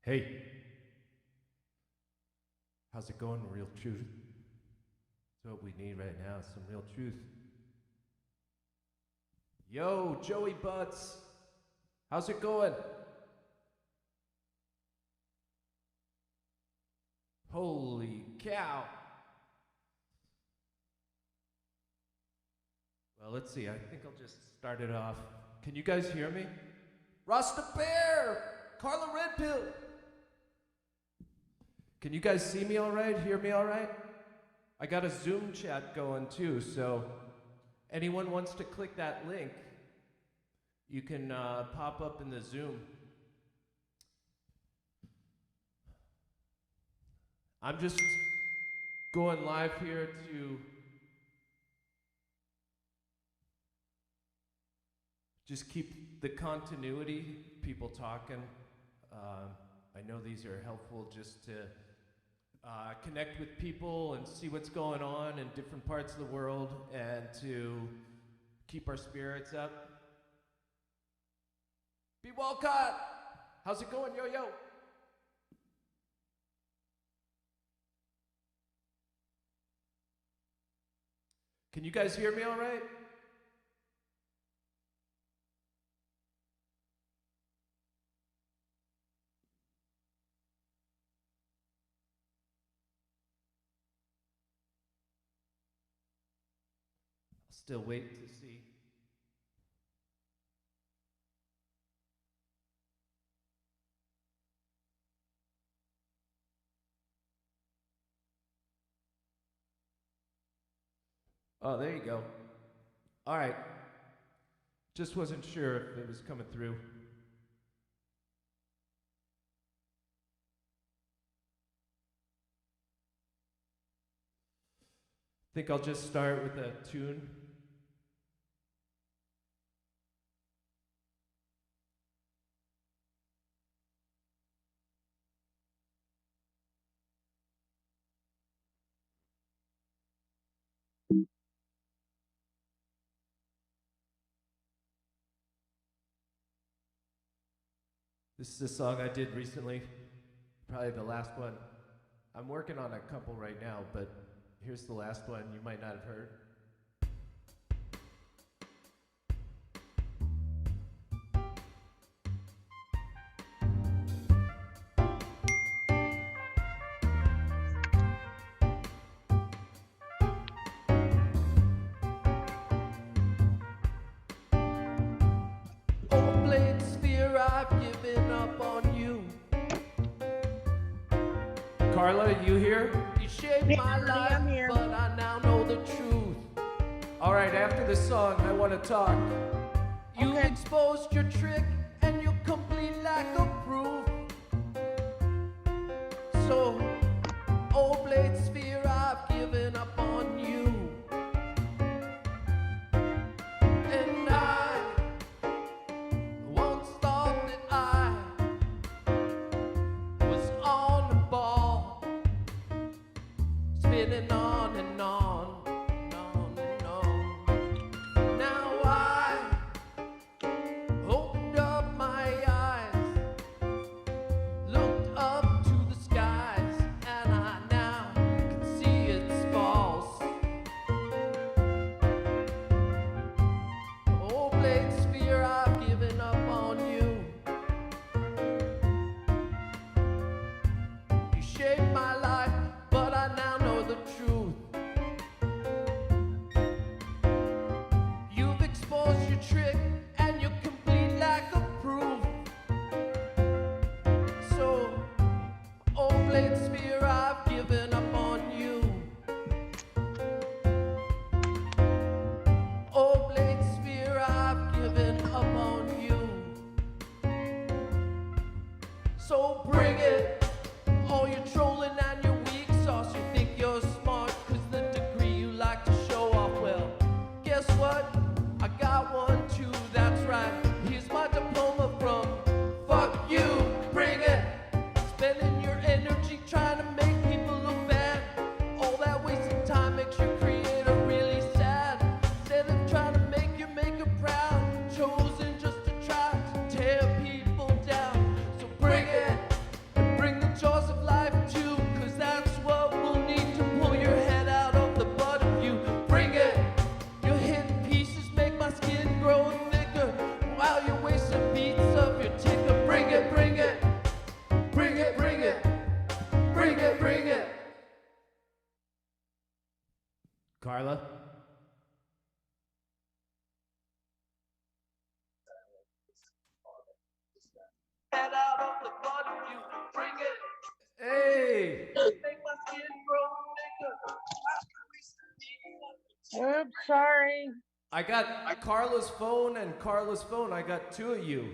Hey, how's it going, real truth? That's what we need right now, some real truth. Yo, Joey Butts, how's it going? Holy cow. Well, let's see, I think I'll just start it off. Can you guys hear me? Rasta Bear! Carla Redpill! Can you guys see me all right? Hear me all right? I got a Zoom chat going too, so anyone wants to click that link, you can pop up in the Zoom. I'm just going live here to just keep the continuity, people talking. I know these are helpful just to connect with people and see what's going on in different parts of the world and to keep our spirits up. Be Walcott! How's it going, yo? Can you guys hear me all right? I'll still wait to see. Oh, there you go. All right. Just wasn't sure if it was coming through. Think I'll just start with a tune. This is a song I did recently, probably the last one. I'm working on a couple right now, but here's the last one you might not have heard. Oh, blade sphere, I've given up on you. Carla, you here? You shaped my life, I'm here. but I now know the truth. All right, after this song, I want to talk. You Okay. exposed your trick and your complete lack of proof. So, oh, blade sphere, I've given up on you. And I once thought that I was on the ball, spinning on and on, and on and on. Now I opened up my eyes, looked up to the skies, and I now can see it's false. Oh, blade sphere, I've given up on you. You shaped my life, but I now know the truth. You've exposed your trick and your complete lack of proof. So, oh, blade sphere, I've given up on you. Oh, blade sphere, I've given up on you. So bring it, all your trolling and your weak sauce. You think you're smart 'cause the degree you like to show off. Well, guess what? I got one too, that's right. Here's my diploma from fuck you. Bring it, spending your energy trying to make people look bad. All that wasted time makes your creator really sad. Instead of trying to make your maker proud, chosen just to try to tear people down. So bring it, and Carla? Get out of the bottom, you bring it. Hey! Make my skin grow bigger. Oops, sorry. I got Carla's phone and Carla's phone. I got two of you.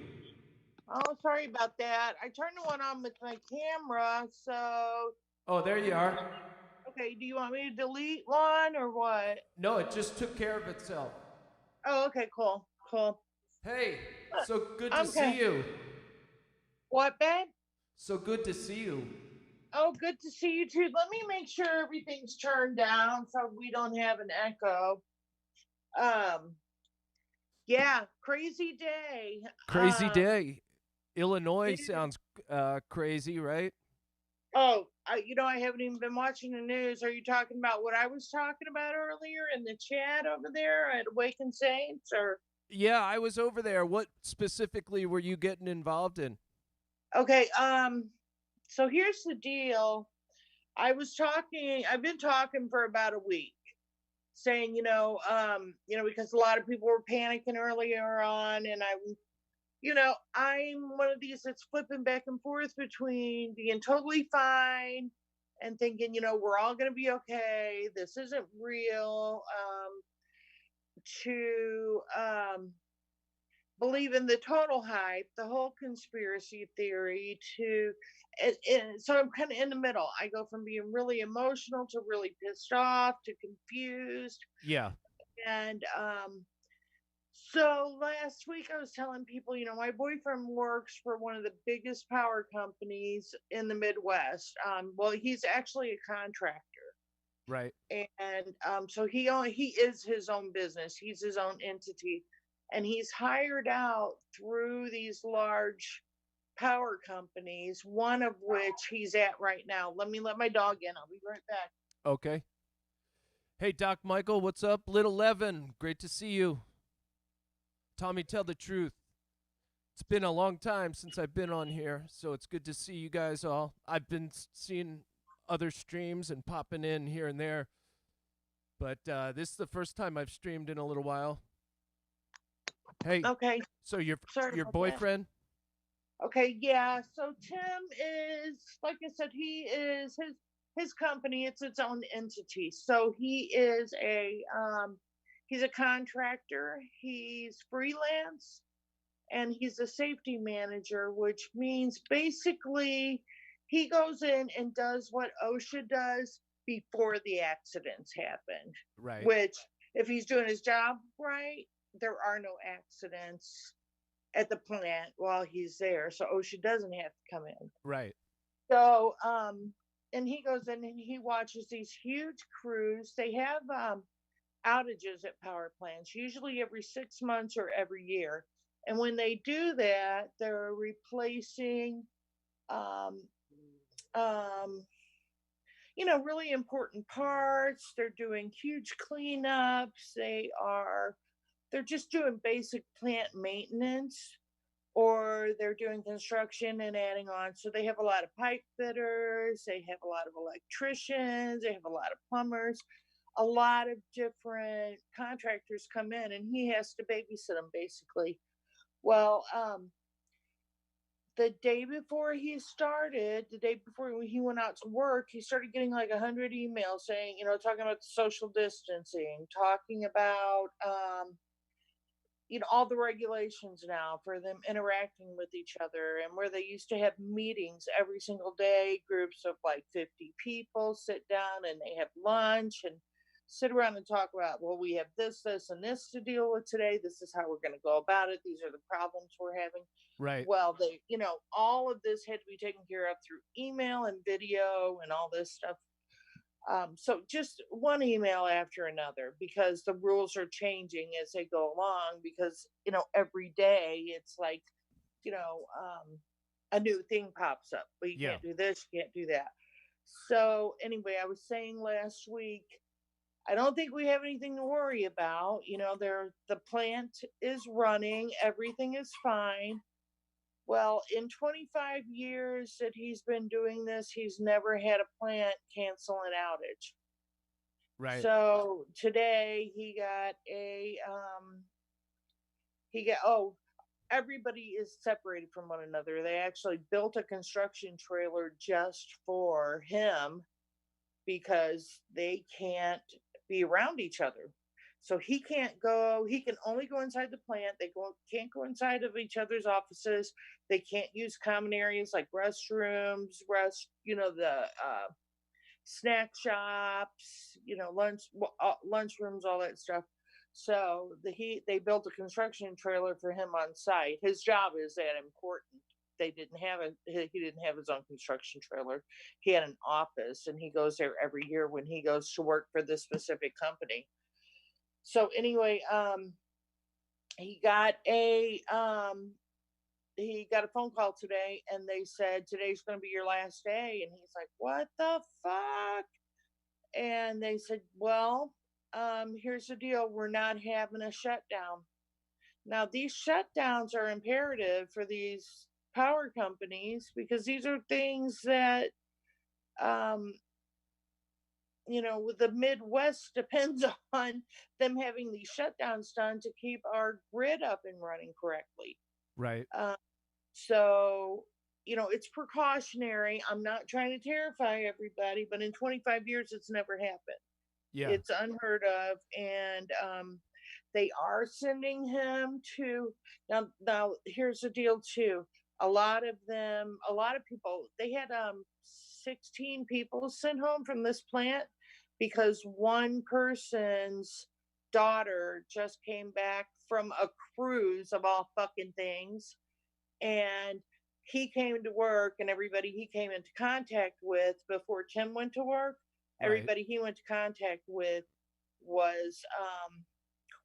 Oh, sorry about that. I turned the one on with my camera, so Oh, there you are. okay, do you want me to delete one or what? No, it just took care of itself. Oh, okay, cool. Cool. Hey, so good to Okay. see you. What, babe? So good to see you. Oh, good to see you too. Let me make sure everything's turned down so we don't have an echo. Um, yeah, crazy day. Crazy day. Illinois It- sounds crazy, right? I haven't even been watching the news. Are you talking about what I was talking about earlier in the chat over there at Awaken Saints? Or Yeah, I was over there. What specifically were you getting involved in? okay, so here's the deal. I've been talking for about a week, saying, because a lot of people were panicking earlier on, and I'm one of these that's flipping back and forth between being totally fine and thinking, we're all going to be okay. This isn't real. To believe in the total hype, the whole conspiracy theory, so I'm kind of in the middle. I go from being really emotional to really pissed off to confused. Yeah. And so last week I was telling people, my boyfriend works for one of the biggest power companies in the Midwest. Well, he's actually a contractor. Right. And so he is his own business. He's his own entity, and he's hired out through these large power companies. One of which he's at right now. Let me let my dog in. I'll be right back. Okay. Hey, Doc Michael, what's up? Little Levin, great to see you. Tommy, tell the truth. It's been a long time since I've been on here, so it's good to see you guys all. I've been seeing other streams and popping in here and there, but this is the first time I've streamed in a little while. Hey, Okay. so your Sorry about that. boyfriend? Okay, yeah. So Tim is, like I said, he is his company. It's its own entity. So he's a contractor. He's freelance, and he's a safety manager, which means basically he goes in and does what OSHA does before the accidents happen. Right. Which, if he's doing his job right, there are no accidents at the plant while he's there. So OSHA doesn't have to come in. Right. So, and he goes in and he watches these huge crews. They have outages at power plants, usually every 6 months or every year. And when they do that, they're replacing, um, um, really important parts. They're doing huge cleanups. They're just doing basic plant maintenance, or they're doing construction and adding on. So they have a lot of pipe fitters, they have a lot of electricians, they have a lot of plumbers, a lot of different contractors come in, and he has to babysit them basically. Well, the day before he went out to work, he started getting like 100 emails saying, talking about the social distancing, talking about, all the regulations now for them interacting with each other, and where they used to have meetings every single day, groups of like 50 people sit down and they have lunch and sit around and talk about, well, we have this and this to deal with today. This is how we're going to go about it. These are the problems we're having. Right. Well, all of this had to be taken care of through email and video and all this stuff. So just one email after another, because the rules are changing as they go along, because, every day it's like, a new thing pops up. But you can't do this, you can't do that. So anyway, I was saying last week, I don't think we have anything to worry about. The plant is running, everything is fine. Well, in 25 years that he's been doing this, he's never had a plant cancel an outage. Right. So today he got oh everybody is separated from one another. They actually built a construction trailer just for him because they can't be around each other. So he can't go, he can only go inside the plant. Can't go inside of each other's offices. They can't use common areas like restrooms, the snack shops, lunch rooms, all that stuff. So they built a construction trailer for him on site. His job is that important. He didn't have his own construction trailer. He had an office, and he goes there every year when he goes to work for this specific company. So anyway, he got a he got a phone call today, and they said today's going to be your last day, and he's like, what the fuck? And they said, well, here's the deal, we're not having a shutdown. Now these shutdowns are imperative for these power companies because these are things that um the Midwest depends on them having these shutdowns done to keep our grid up and running correctly. Right. um, So, it's precautionary. I'm not trying to terrify everybody, but in 25 years, it's never happened. Yeah. It's unheard of. And they are sending him to. Now, here's the deal, too. A lot of people, they had 16 people sent home from this plant because one person's daughter just came back from a cruise of all fucking things, and he came to work, and everybody he came into contact with before Tim went to work, Right. everybody he went to contact with was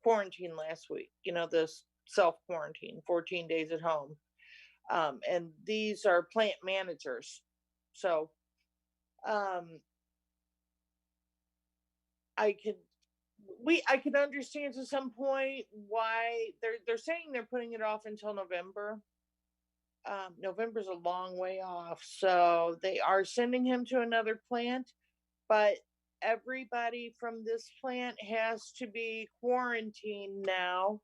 quarantined last week. This self quarantine, 14 days at home. And these are plant managers. So um, I could I could understand to some point why they're saying they're putting it off until November. November's a long way off, so they are sending him to another plant, but everybody from this plant has to be quarantined now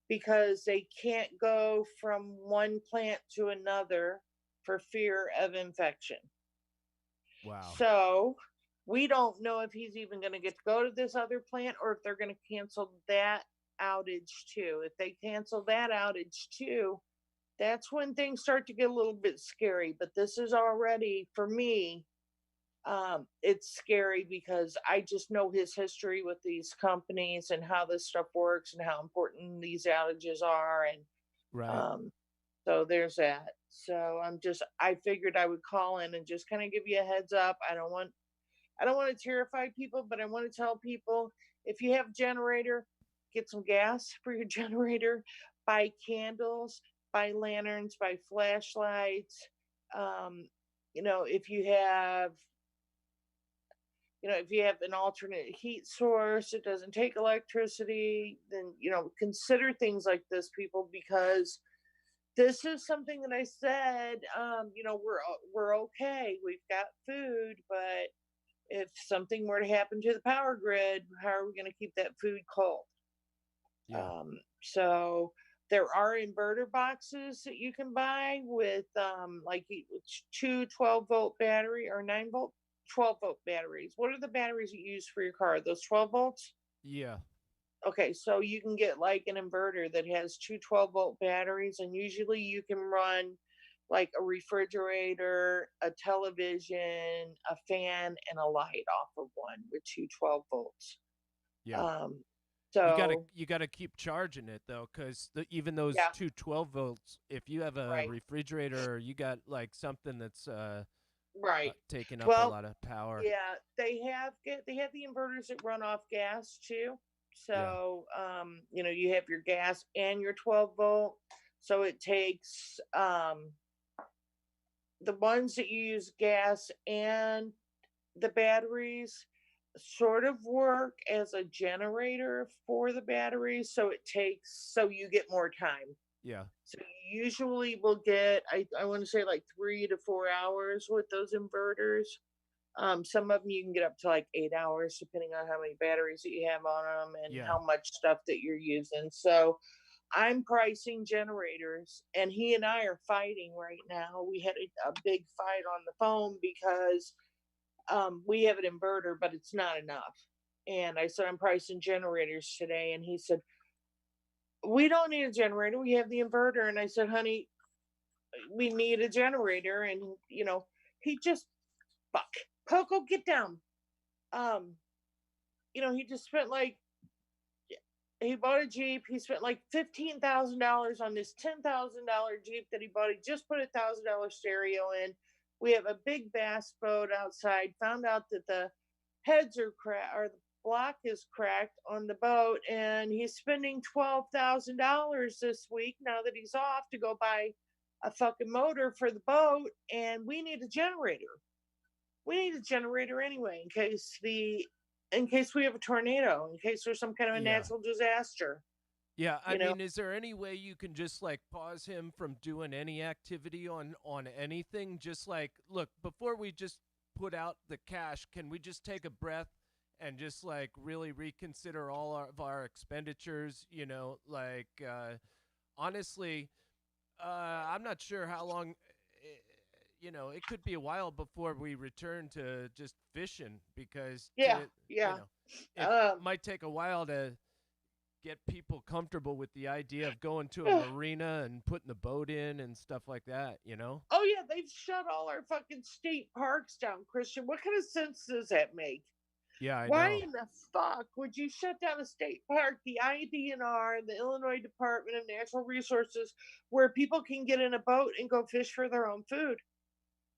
because they can't go from one plant to another for fear of infection. Wow. So we don't know if he's even going to get to go to this other plant or if they're going to cancel that outage too. If they cancel that outage too, that's when things start to get a little bit scary. But this is already, for me, it's scary because I just know his history with these companies and how this stuff works and how important these outages are. And Right. so there's that. So I figured I would call in and just kind of give you a heads up. I don't want to terrify people, but I want to tell people, if you have a generator, get some gas for your generator, buy candles, buy lanterns, buy flashlights. Um, if you have an alternate heat source, it doesn't take electricity, then consider things like this, people, because this is something that I said, we're okay, we've got food, but if something were to happen to the power grid, how are we going to keep that food cold? Yeah. So there are inverter boxes that you can buy with like two 12-volt battery or 9-volt 12-volt batteries. What are the batteries you use for your car? Those 12 volts? Yeah. Okay, so you can get like an inverter that has two 12-volt batteries, and usually you can run like a refrigerator, a television, a fan, and a light off of one with two 12 volts. Yeah. Um, You gotta keep charging it though, because even those yeah, two 12 volts, if you have a right, refrigerator or you got like something that's right. taking up a Well, lot of power. yeah, they have the inverters that run off gas too. Yeah. So you have your gas and your 12-volt. So it takes the ones that you use gas and the batteries sort of work as a generator for the batteries, so you get more time. Yeah. So you usually will get, I want to say, like 3 to 4 hours with those inverters. Some of them you can get up to like 8 hours, depending on how many batteries that you have on them and Yeah. how much stuff that you're using. So I'm pricing generators, and he and I are fighting right now. We had a big fight on the phone because we have an inverter, but it's not enough. And I said, I'm pricing generators today. And he said, we don't need a generator. We have the inverter. And I said, honey, we need a generator. And, he just, fuck. Coco, get down. Um, he just spent like, he bought a Jeep. He spent like $15,000 on this $10,000 Jeep that he bought. He just put $1,000 stereo in. We have a big bass boat outside. Found out that the heads are cracked, or the block is cracked on the boat, and he's spending $12,000 this week now that he's off to go buy a fucking motor for the boat, and we need a generator. We need a generator anyway in case we have a tornado, in case there's some kind of a Yeah. natural disaster. Yeah, I You know, mean, is there any way you can just like pause him from doing any activity on anything? Just like, look, before we just put out the cash, can we just take a breath and just like really reconsider all of our expenditures? Like honestly, I'm not sure how long. It could be a while before we return to just fishing because yeah, yeah. it Um, might take a while to get people comfortable with the idea of going to a marina and putting the boat in and stuff like that. oh yeah, they've shut all our fucking state parks down, Christian. What kind of sense does that make? Yeah, I Why know. in the fuck would you shut down a state park, the IDNR, the Illinois Department of Natural Resources, where people can get in a boat and go fish for their own food,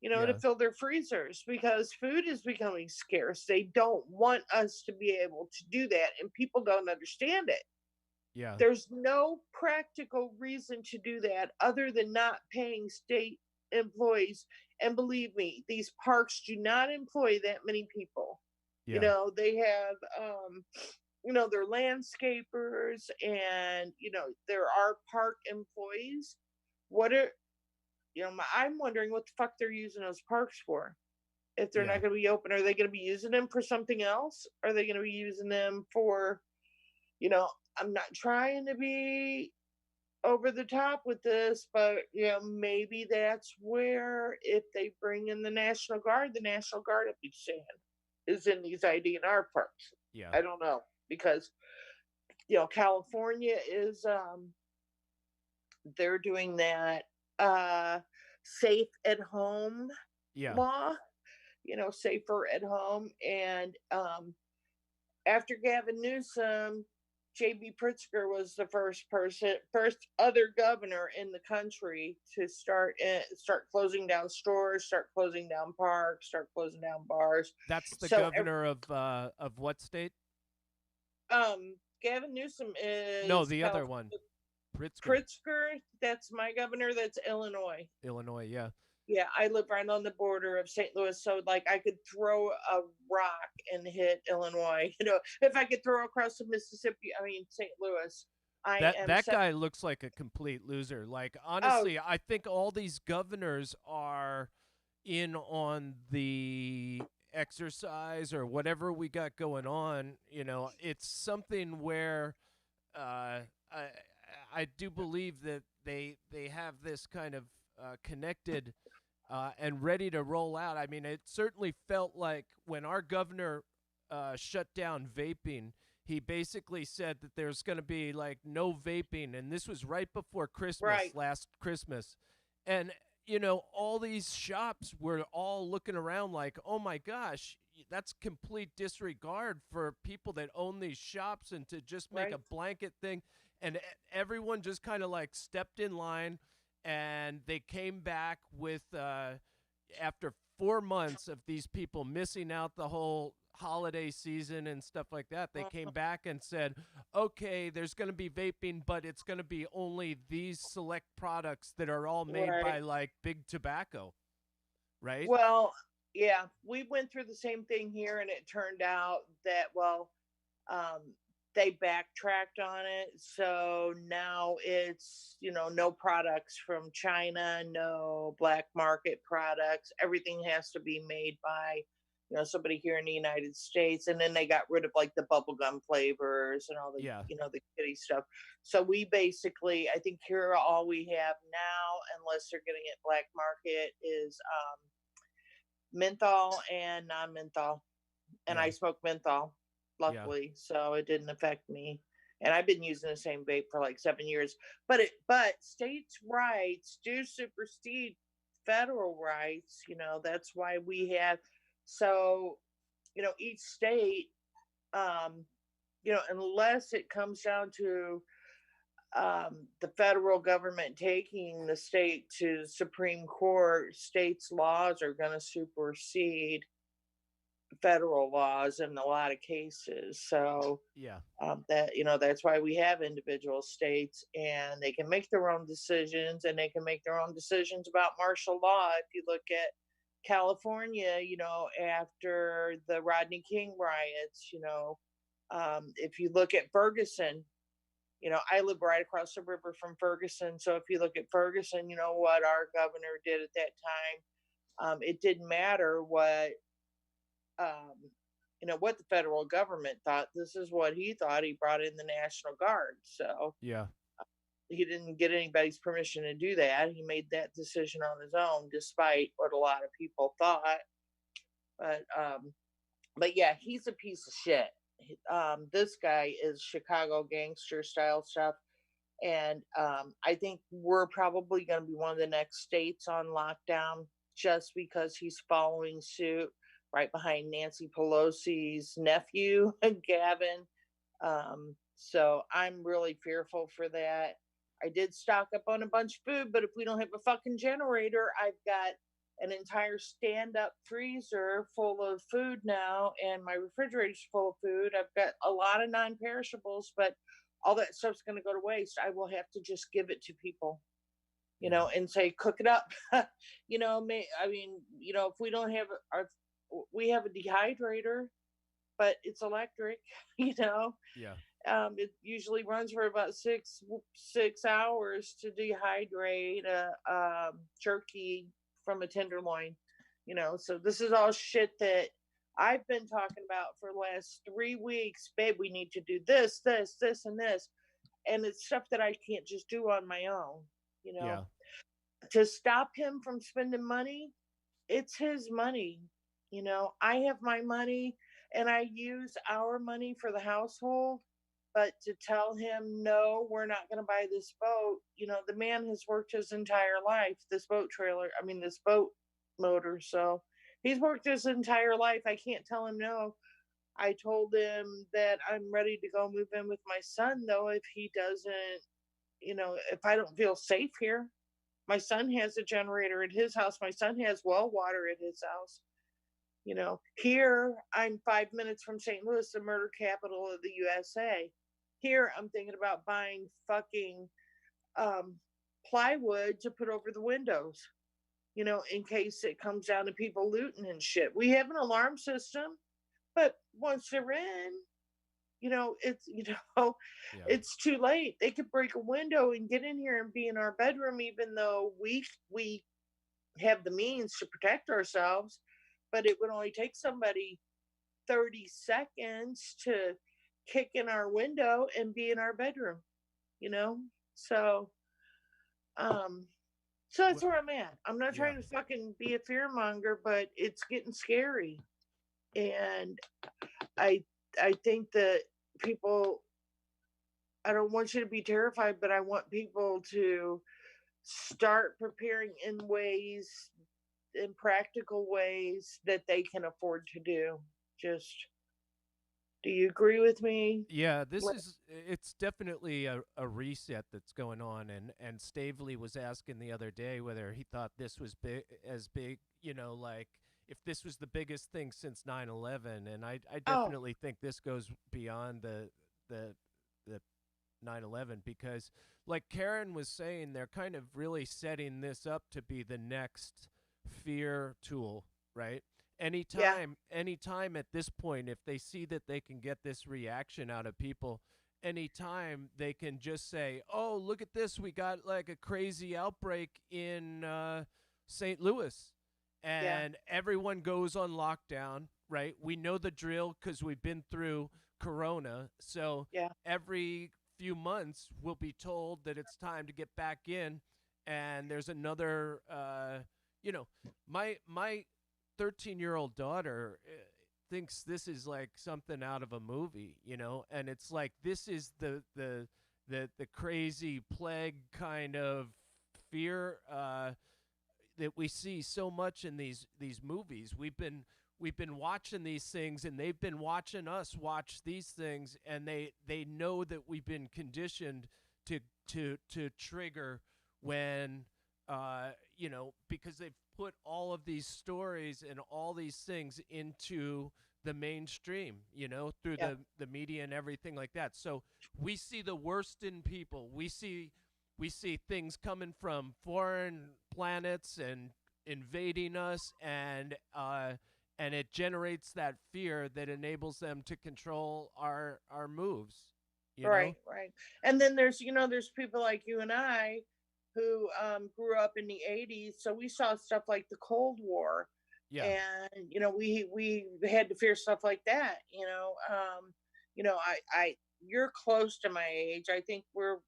to Yeah, fill their freezers, because food is becoming scarce. They don't want us to be able to do that, and people don't understand it. yeah, There's no practical reason to do that other than not paying state employees. And believe me, these parks do not employ that many people. yeah, They have they're landscapers, and there are park employees. What are I'm wondering what the fuck they're using those parks for. If they're yeah, not going to be open, are they going to be using them for something else? Are they going to be using them for, you know, I'm not trying to be over the top with this, but maybe that's where, if they bring in the National Guard, if you saying, is in these IDNR parks. yeah, I don't know, because California is they're doing that safe at home yeah. law, safer at home. And after Gavin Newsom, JB Pritzker was the first other governor in the country to start closing down stores, start closing down parks, start closing down bars. That's the So governor of what state? Gavin Newsom No, is the other one, Pritzker, Pritzker, that's my governor. That's Illinois. Illinois. Yeah, Yeah, I live right on the border of St. Louis, so like I could throw a rock and hit Illinois. If I could throw across the Mississippi, I mean St. Louis. I that am that so, guy looks like a complete loser. Like oh honestly, I think all these governors are in on the exercise or whatever we got going on. It's something where uh, I I do believe that they have this kind of connected and ready to roll out. I mean, it certainly felt like when our governor shut down vaping, he basically said that there's going to be like no vaping, and this was right before Christmas, right, last Christmas, and all these shops were all looking around like, oh my gosh, that's complete disregard for people that own these shops, and to just make right. a blanket thing, and everyone just kind of like stepped in line, and they came back with after 4 months of these people missing out the whole holiday season and stuff like that, they came back and said, okay, there's going to be vaping, but it's going to be only these select products that are all made by Right. like big tobacco, right? Well, yeah, we went through the same thing here, and it turned out that, um, they backtracked on it. So now it's, no products from China, no black market products. Everything has to be made by somebody here in the United States, and then they got rid of like the bubblegum flavors and all the, Yeah. the kitty stuff. So we basically, I think here all we have now, unless they're getting it black market, is menthol and non-menthol. And Yeah. I smoke menthol, Yeah. luckily, so it didn't affect me. And I've been using the same vape for like 7 years. But states' rights do supersede federal rights. That's why we have, so each state, unless it comes down to the federal government taking the state to Supreme Court, states' laws are going to supersede federal laws in a lot of cases. So Yeah. that's why we have individual states, and they can make their own decisions, and they can make their own decisions about martial law. If you look at California, after the Rodney King riots, if you look at Ferguson, I live right across the river from Ferguson. So if you look at Ferguson, what our governor did at that time, it didn't matter um, what the federal government thought. This is what he thought. He brought in the National Guard. So Yeah. he didn't get anybody's permission to do that. He made that decision on his own, despite what a lot of people thought. But yeah, he's a piece of shit. This guy is Chicago gangster style stuff. And I think we're probably going to be one of the next states on lockdown, just because he's following suit right behind Nancy Pelosi's nephew, Gavin. So I'm really fearful for that. I did stock up on a bunch of food, but if we don't have a fucking generator, I've got an entire stand-up freezer full of food now, and my refrigerator's full of food. I've got a lot of non-perishables, but all that stuff's going to go to waste. I will have to just give it to people, and say, cook it up. I mean, if we don't have we have a dehydrator, but it's electric, Yeah. It usually runs for about 6 hours to dehydrate a turkey from a tenderloin, so this is all shit that I've been talking about for the last 3 weeks. Babe, we need to do this, this, this, and this. And it's stuff that I can't just do on my own, Yeah. to stop him from spending money. It's his money. I have my money, and I use our money for the household. But to tell him, no, we're not going to buy this boat, the man has worked his entire life, this boat motor. So he's worked his entire life. I can't tell him no. I told him that I'm ready to go move in with my son, though, if he doesn't, if I don't feel safe here. My son has a generator at his house. My son has well water at his house. Here I'm 5 minutes from St. Louis, the murder capital of the USA. Here I'm thinking about buying fucking plywood to put over the windows, in case it comes down to people looting and shit. We have an alarm system, but once they're in, it's Yeah. it's too late. They could break a window and get in here and be in our bedroom, even though we have the means to protect ourselves. But it would only take somebody 30 seconds to kick in our window and be in our bedroom, so that's where I'm at. I'm not Yeah. trying to fucking be a fearmonger, but it's getting scary. And I think that people, I don't want you to be terrified, but I want people to start preparing in practical ways that they can afford to do. Do you agree with me? Yeah, it's definitely a reset that's going on, and Stavely was asking the other day whether he thought this was big, like if this was the biggest thing since 9/11, and I definitely think this goes beyond the 9/11, because like Karen was saying, they're kind of really setting this up to be the next fear tool, right? Anytime at this point, if they see that they can get this reaction out of people, anytime they can just say, oh, look at this, we got like a crazy outbreak in St. Louis, Yeah. and everyone goes on lockdown, right? We know the drill because we've been through Corona. So Yeah. every few months, we'll be told that it's time to get back in, and there's another, you know, my 13-year-old daughter thinks this is like something out of a movie, and it's like this is the crazy plague kind of fear that we see so much in these movies. We've been watching these things, and they've been watching us watch these things, and they know that we've been conditioned to to trigger when because they've put all of these stories and all these things into the mainstream, through Yeah. the media and everything like that. So we see the worst in people. We see things coming from foreign planets and invading us, and it generates that fear that enables them to control our moves. You know? Right, right. And then there's people like you and I who grew up in the 80s, so we saw stuff like the Cold War, Yeah. and we had to fear stuff like that, I you're close to my age. I think we're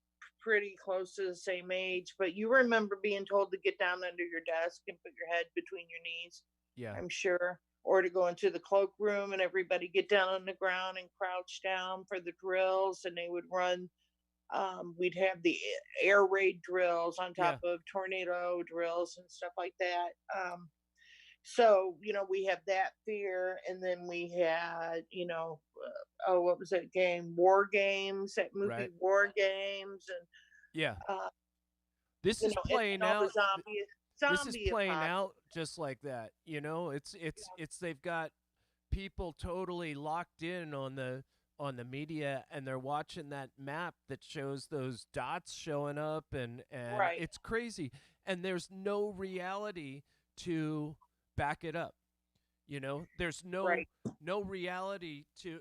pretty close to the same age, but you remember being told to get down under your desk and put your head between your knees, Yeah. I'm sure, or to go into the cloakroom and everybody get down on the ground and crouch down for the drills, and they would run. We'd have the air raid drills on top Yeah. of tornado drills and stuff like that. So we have that fear, and then we had oh, what was that game? War Games, that movie Right. War Games, and Yeah. uh, This is and playing all the out. This is zombie playing apocalypse. out just like that. It's they've got people totally locked in on the media, and they're watching that map that shows those dots showing up, and Right, it's crazy, and there's no reality to back it up. There's no right. no reality to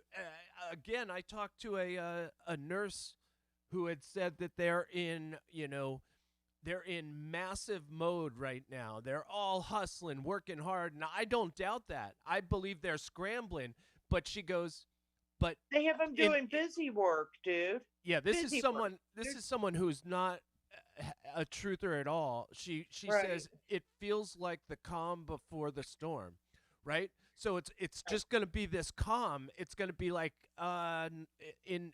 again, I talked to a nurse who had said that they're in massive mode right now. They're all hustling, working hard, and I don't doubt that. I believe they're scrambling, but she goes, but They have them in doing busy work, dude. yeah, this is Busy work. someone this They're- is someone who's not a truther at all. She Right. says it feels like the calm before the storm, right? So it's just going to be this calm. It's going to be like in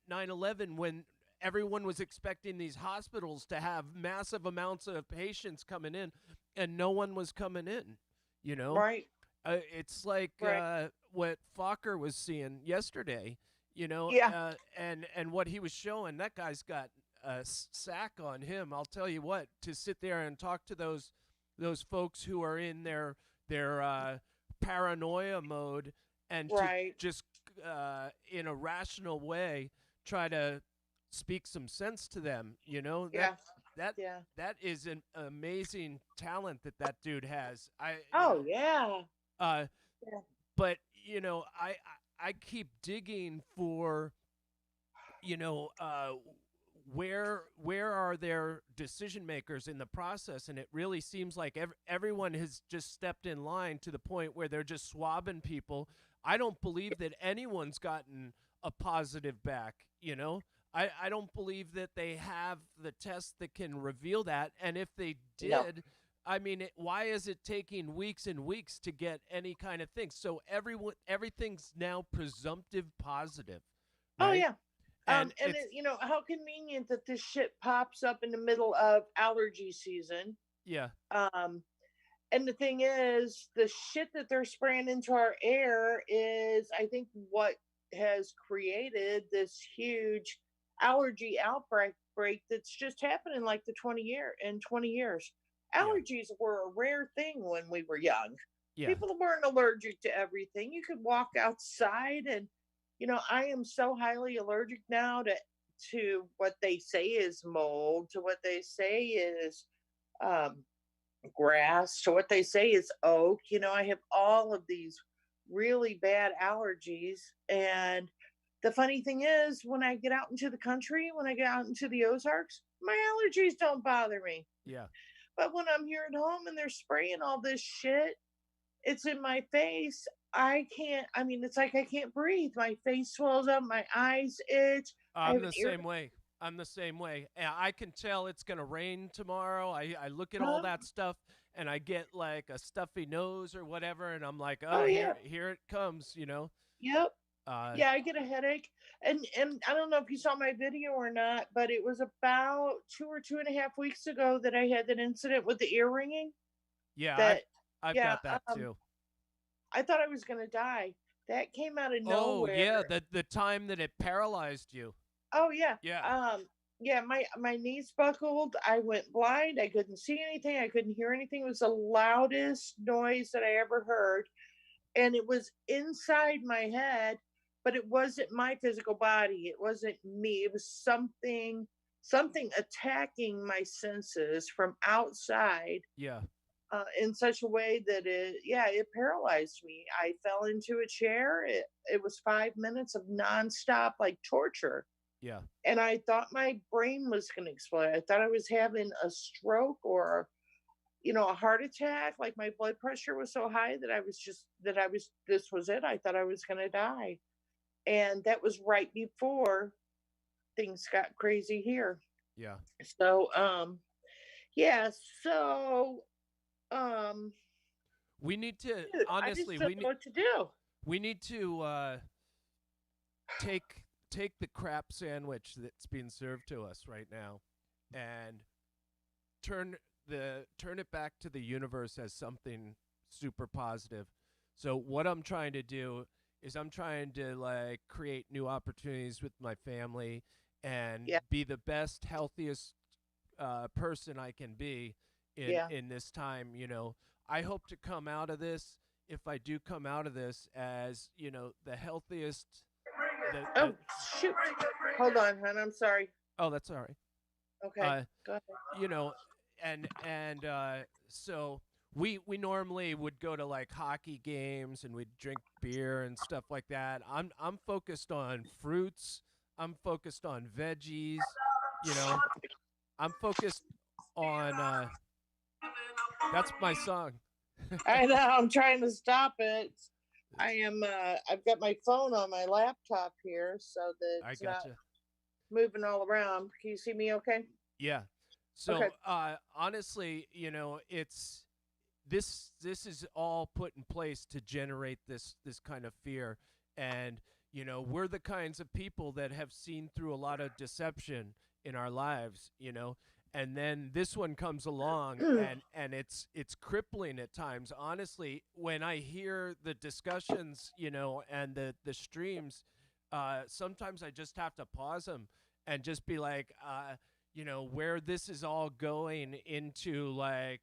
9/11 when everyone was expecting these hospitals to have massive amounts of patients coming in, and no one was coming in, you know? Right. It's like Right. what Fokker was seeing yesterday, Yeah. and what he was showing. That guy's got a sack on him. I'll tell you what. To sit there and talk to those folks who are in their paranoia mode, and to Right. just in a rational way try to speak some sense to them. Yeah. That Yeah. that is an amazing talent that dude has. Oh yeah. Uh, Yeah. but I keep digging for where are their decision makers in the process, and it really seems like everyone has just stepped in line to the point where they're just swabbing people. I don't believe that anyone's gotten a positive back. I don't believe that they have the test that can reveal that, and if they No. did, I mean, why is it taking weeks and weeks to get any kind of thing? So everything's now presumptive positive, Oh right? yeah. And And it's how convenient that this shit pops up in the middle of allergy season. yeah, Um, and the thing is, the shit that they're spraying into our air is, I think, what has created this huge allergy outbreak that's just happened in like the 20 years. yeah, Allergies were a rare thing when we were young. yeah, People weren't allergic to everything. You could walk outside, and I am so highly allergic now to what they say is mold, to what they say is um, grass, to what they say is oak. I have all of these really bad allergies. And the funny thing is, when I get out into the country, when I get out into the Ozarks, my allergies don't bother me. yeah, But when I'm here at home and they're spraying all this shit, it's in my face. I can't, I mean, it's like I can't breathe. My face swells up, my eyes itch. I I'm have an the ear. same way. I'm the same way. And I can tell it's going to rain tomorrow. I look at all Huh? that stuff and I get like a stuffy nose or whatever. And I'm like, Oh oh, yeah. here it comes, you know? Yep. Uh, Yeah, I get a headache. And I don't know if you saw my video or not, but it was about 2 or 2.5 weeks ago that I had that incident with the ear ringing. yeah, That I've yeah, got that too. I thought I was gonna die. That came out of Oh, yeah, nowhere. the time that it paralyzed you. Oh yeah. Yeah. Yeah, my knees buckled. I went blind. I couldn't see anything. I couldn't hear anything. It was the loudest noise that I ever heard. And it was inside my head, but it wasn't my physical body. It wasn't me. It was something attacking my senses from outside Yeah. in such a way that it paralyzed me. I fell into a chair. It was 5 minutes of nonstop like torture, Yeah. and I thought my brain was going to explode. I thought I was having a stroke or a heart attack. Like my blood pressure was so high that this was it. I thought I was going to die, and that was right before things got crazy here. Yeah. So yeah, so um We need to dude, I just honestly, don't know what to do. we need to take the crap sandwich that's being served to us right now and turn it back to the universe as something super positive. So what I'm trying to do is I'm trying to like create new opportunities with my family and Yeah, be the best, healthiest person I can be yeah. in this time. You know, I hope to come out of this. If I do come out of this as the healthiest, the Oh shoot. Hold on, hon. I'm sorry. oh that's all right. Okay. Uh, Go ahead. you know, and so we normally would go to like hockey games and we'd drink beer and stuff like that. I'm focused on fruits. I'm focused on veggies. You know, I'm focused on that's my song. I know, I'm trying to stop it. I've got my phone on my laptop here so that I it's not gotcha. moving all around. Can you see me okay? Yeah. So Okay. honestly, it's this is all put in place to generate this kind of fear, and we're the kinds of people that have seen through a lot of deception in our lives, and then this one comes along and it's crippling at times. Honestly, when I hear the discussions, and the streams, sometimes I just have to pause them and just be like, where this is all going into like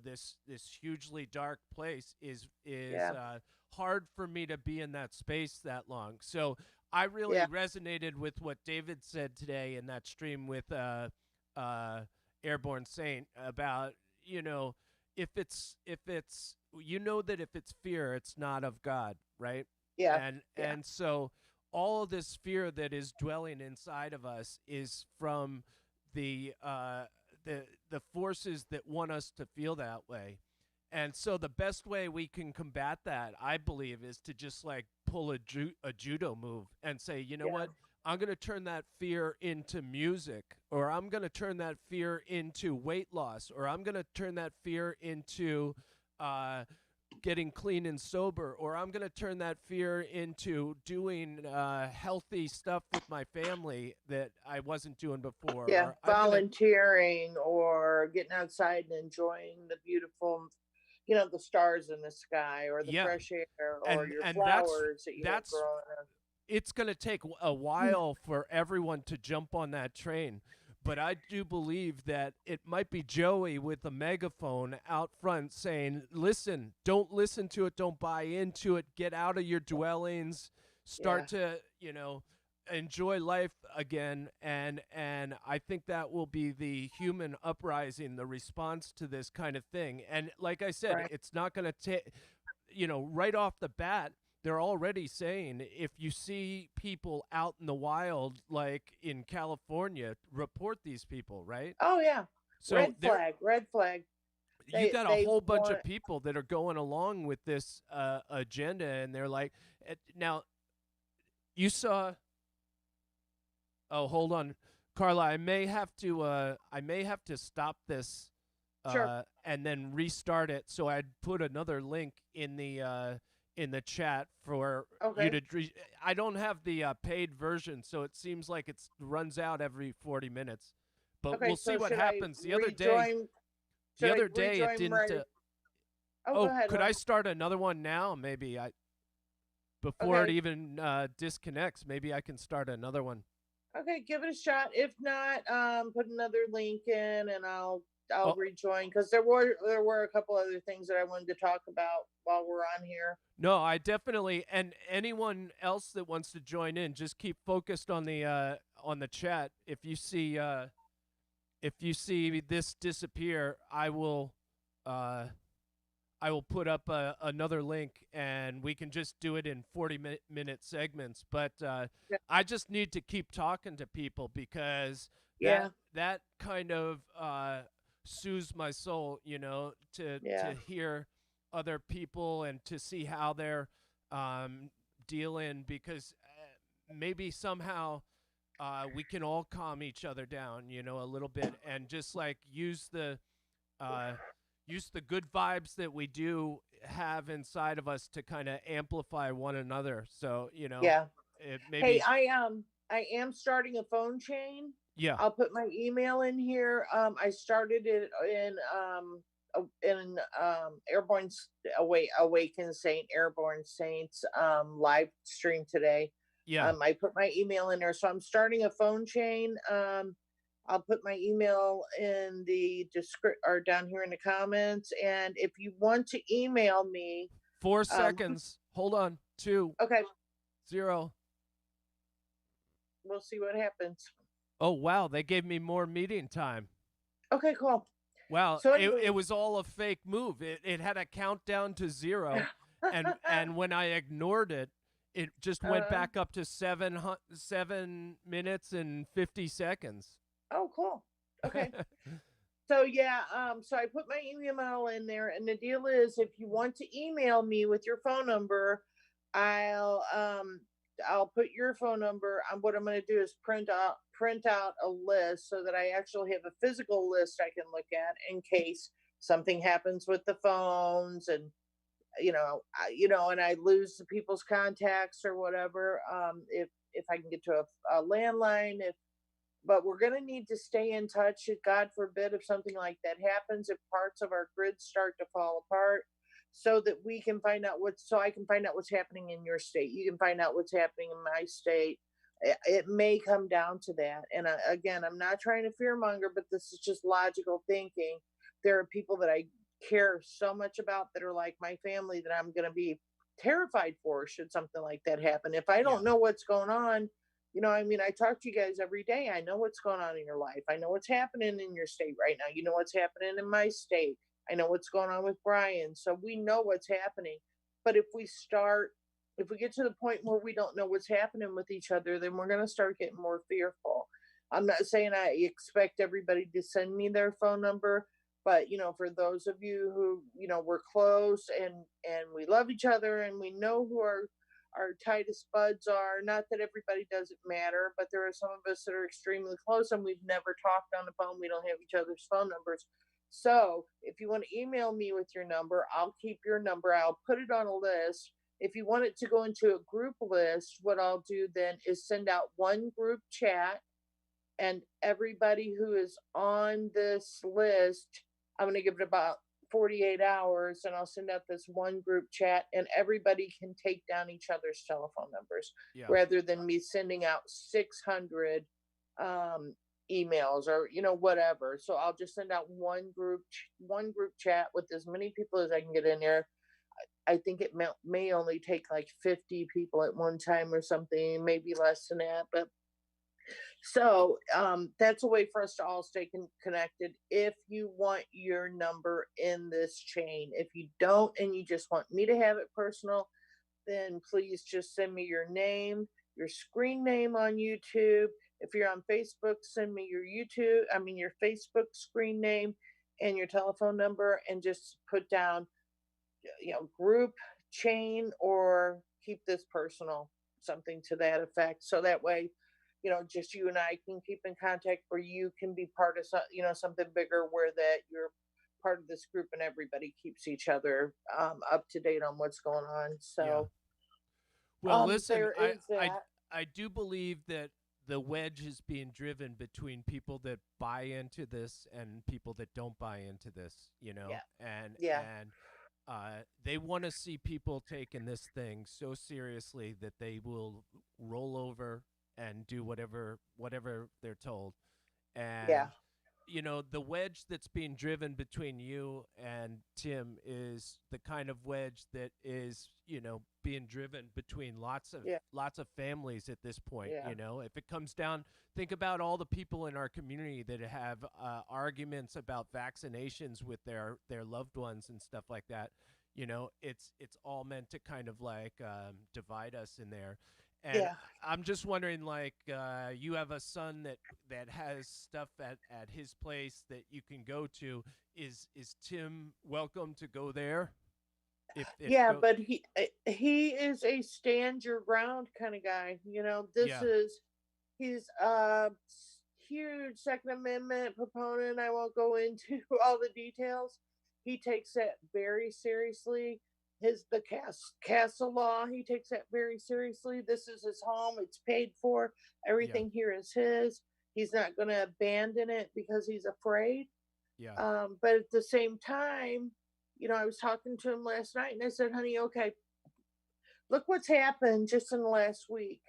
this hugely dark place is Yeah. hard for me to be in that space that long. So I really Yeah. resonated with what David said today in that stream with Airborne Saint about if it's that if it's fear, it's not of God, right? Yeah. and Yeah. and so all of this fear that is dwelling inside of us is from the the forces that want us to feel that way. And so the best way we can combat that, I believe, is to just like pull a judo move and say, you know Yeah. what? I'm going to turn that fear into music, or I'm going to turn that fear into weight loss, or I'm going to turn that fear into uh, getting clean and sober, or I'm going to turn that fear into doing healthy stuff with my family that I wasn't doing before, Yeah. or I'm going to, Volunteering or getting outside and enjoying the beautiful, the stars in the sky or the yeah, fresh air or your and flowers that you have that's growing up. it's going to take a while for everyone to jump on that train. But I do believe that it might be Joey with a megaphone out front saying, listen, don't listen to it, don't buy into it, get out of your dwellings, Yeah. start to, enjoy life again. And I think that will be the human uprising, the response to this kind of thing. And like I said, Right. it's not going to take, right off the bat, they're already saying if you see people out in the wild, like in California, report these people, right? Oh yeah, So there, red flag. you got a They whole bunch want. of people that are going along with this agenda, and they're like, now you saw. Oh, hold on, Carla. I may have to stop this, Sure. and then restart it. So I'd put another link in the chat for you Okay. to. I don't have the paid version, so it seems like it runs out every 40 minutes. But Okay. we'll see So what should I happens. rejoin? The Should I other day, it rejoin didn't. my? Oh, go Oh, ahead, could hon. I start another one now? Maybe I before it Okay. even disconnects. Maybe I can start another one. Okay, give it a shot. If not, put another link in, and I'll Oh, rejoin because there were a couple other things that I wanted to talk about while we're on here. no, I definitely, and anyone else that wants to join in, just keep focused on the chat. If you see this disappear, I will put up another link, and we can just do it in 40-minute segments. But Yeah. I just need to keep talking to people because Yeah. that kind of soothes my soul, Yeah. to hear other people and to see how they're dealing, because maybe somehow we can all calm each other down, a little bit, and just like uh, use the good vibes that we do have inside of us to kind of amplify one another. So, Yeah. it Hey, maybe, I am starting a phone chain. yeah, I'll put my email in here. I started it in Airborne Awaken Saint Airborne Saints live stream today. yeah. I put my email in there, so I'm starting a phone chain. I'll put my email in the description or down here in the comments. And if you want to email me, 4 um, seconds. Hold on. 2, okay, 0. we'll see what happens. Oh, wow. They gave me more meeting time. Okay, cool. Wow. So It anyway, was all a fake move. It had a countdown to 0. And when I ignored it, it just went uh, back up to 7 minutes and 50 seconds. oh, cool. Okay. So yeah, so I put my email in there, and the deal is, if you want to email me with your phone number, I'll um I'll put your phone number. What I'm going to do is print out a list so that I actually have a physical list I can look at in case something happens with the phones, and and I lose the people's contacts or whatever. If I can get to a landline, if but we're going to need to stay in touch. God forbid if something like that happens, if parts of our grid start to fall apart, so that we can find out so I can find out what's happening in your state. You can find out what's happening in my state. It may come down to that. And again, I'm not trying to fearmonger, but this is just logical thinking. There are people that I care so much about that are like my family that I'm going to be terrified for should something like that happen. If I Yeah. don't know what's going on, I mean, I talk to you guys every day. I know what's going on in your life. I know what's happening in your state right now. You know what's happening in my state. I know what's going on with Brian. So we know what's happening. But if we get to the point where we don't know what's happening with each other, then we're going to start getting more fearful. I'm not saying I expect everybody to send me their phone number, but for those of you who, we're close and we love each other and we know who our tightest buds are. Not that everybody doesn't matter, but there are some of us that are extremely close and we've never talked on the phone. We don't have each other's phone numbers. So if you want to email me with your number, I'll keep your number. I'll put it on a list. If you want it to go into a group list, what I'll do then is send out one group chat, and everybody who is on this list, I'm going to give it about 48 hours, and I'll send out this one group chat, and everybody can take down each other's telephone numbers Yeah. rather than me sending out 600 emails or whatever. So I'll just send out one group chat with as many people as I can get in there. I think it may only take like 50 people at one time or something, maybe less than that, but so that's a way for us to all stay connected. If you want your number in this chain, if you don't and you just want me to have it personal, then please just send me your name, your screen name on YouTube. If you're on Facebook, send me your Facebook screen name and your telephone number, and just put down, group, chain, or keep this personal, something to that effect. So that way, just you and I can keep in contact, or you can be part of something bigger, where that you're part of this group and everybody keeps each other up to date on what's going on. Yeah. So Well, listen, there is that. I do believe that the wedge is being driven between people that buy into this and people that don't buy into this, Yeah. and Yeah. they want to see people taking this thing so seriously that they will roll over and do whatever they're told. And Yeah. the wedge that's being driven between you and Tim is the kind of wedge that is, being driven between lots Yeah. of families at this point. Yeah. If it comes down, think about all the people in our community that have arguments about vaccinations with their loved ones and stuff like that. It's all meant to kind of like divide us in there. And Yeah. I'm just wondering, like, you have a son that has stuff at his place that you can go to. Is Tim welcome to go there? Yeah, but he is a stand your ground kind of guy. Yeah, He's huge Second Amendment proponent. I won't go into all the details. He takes that very seriously. The castle law, he takes that very seriously. This is his home. It's paid for. yeah, Everything here is his. He's not going to abandon it because he's afraid. yeah, But at the same time, I was talking to him last night, and I said, honey, okay, look what's happened just in the last week.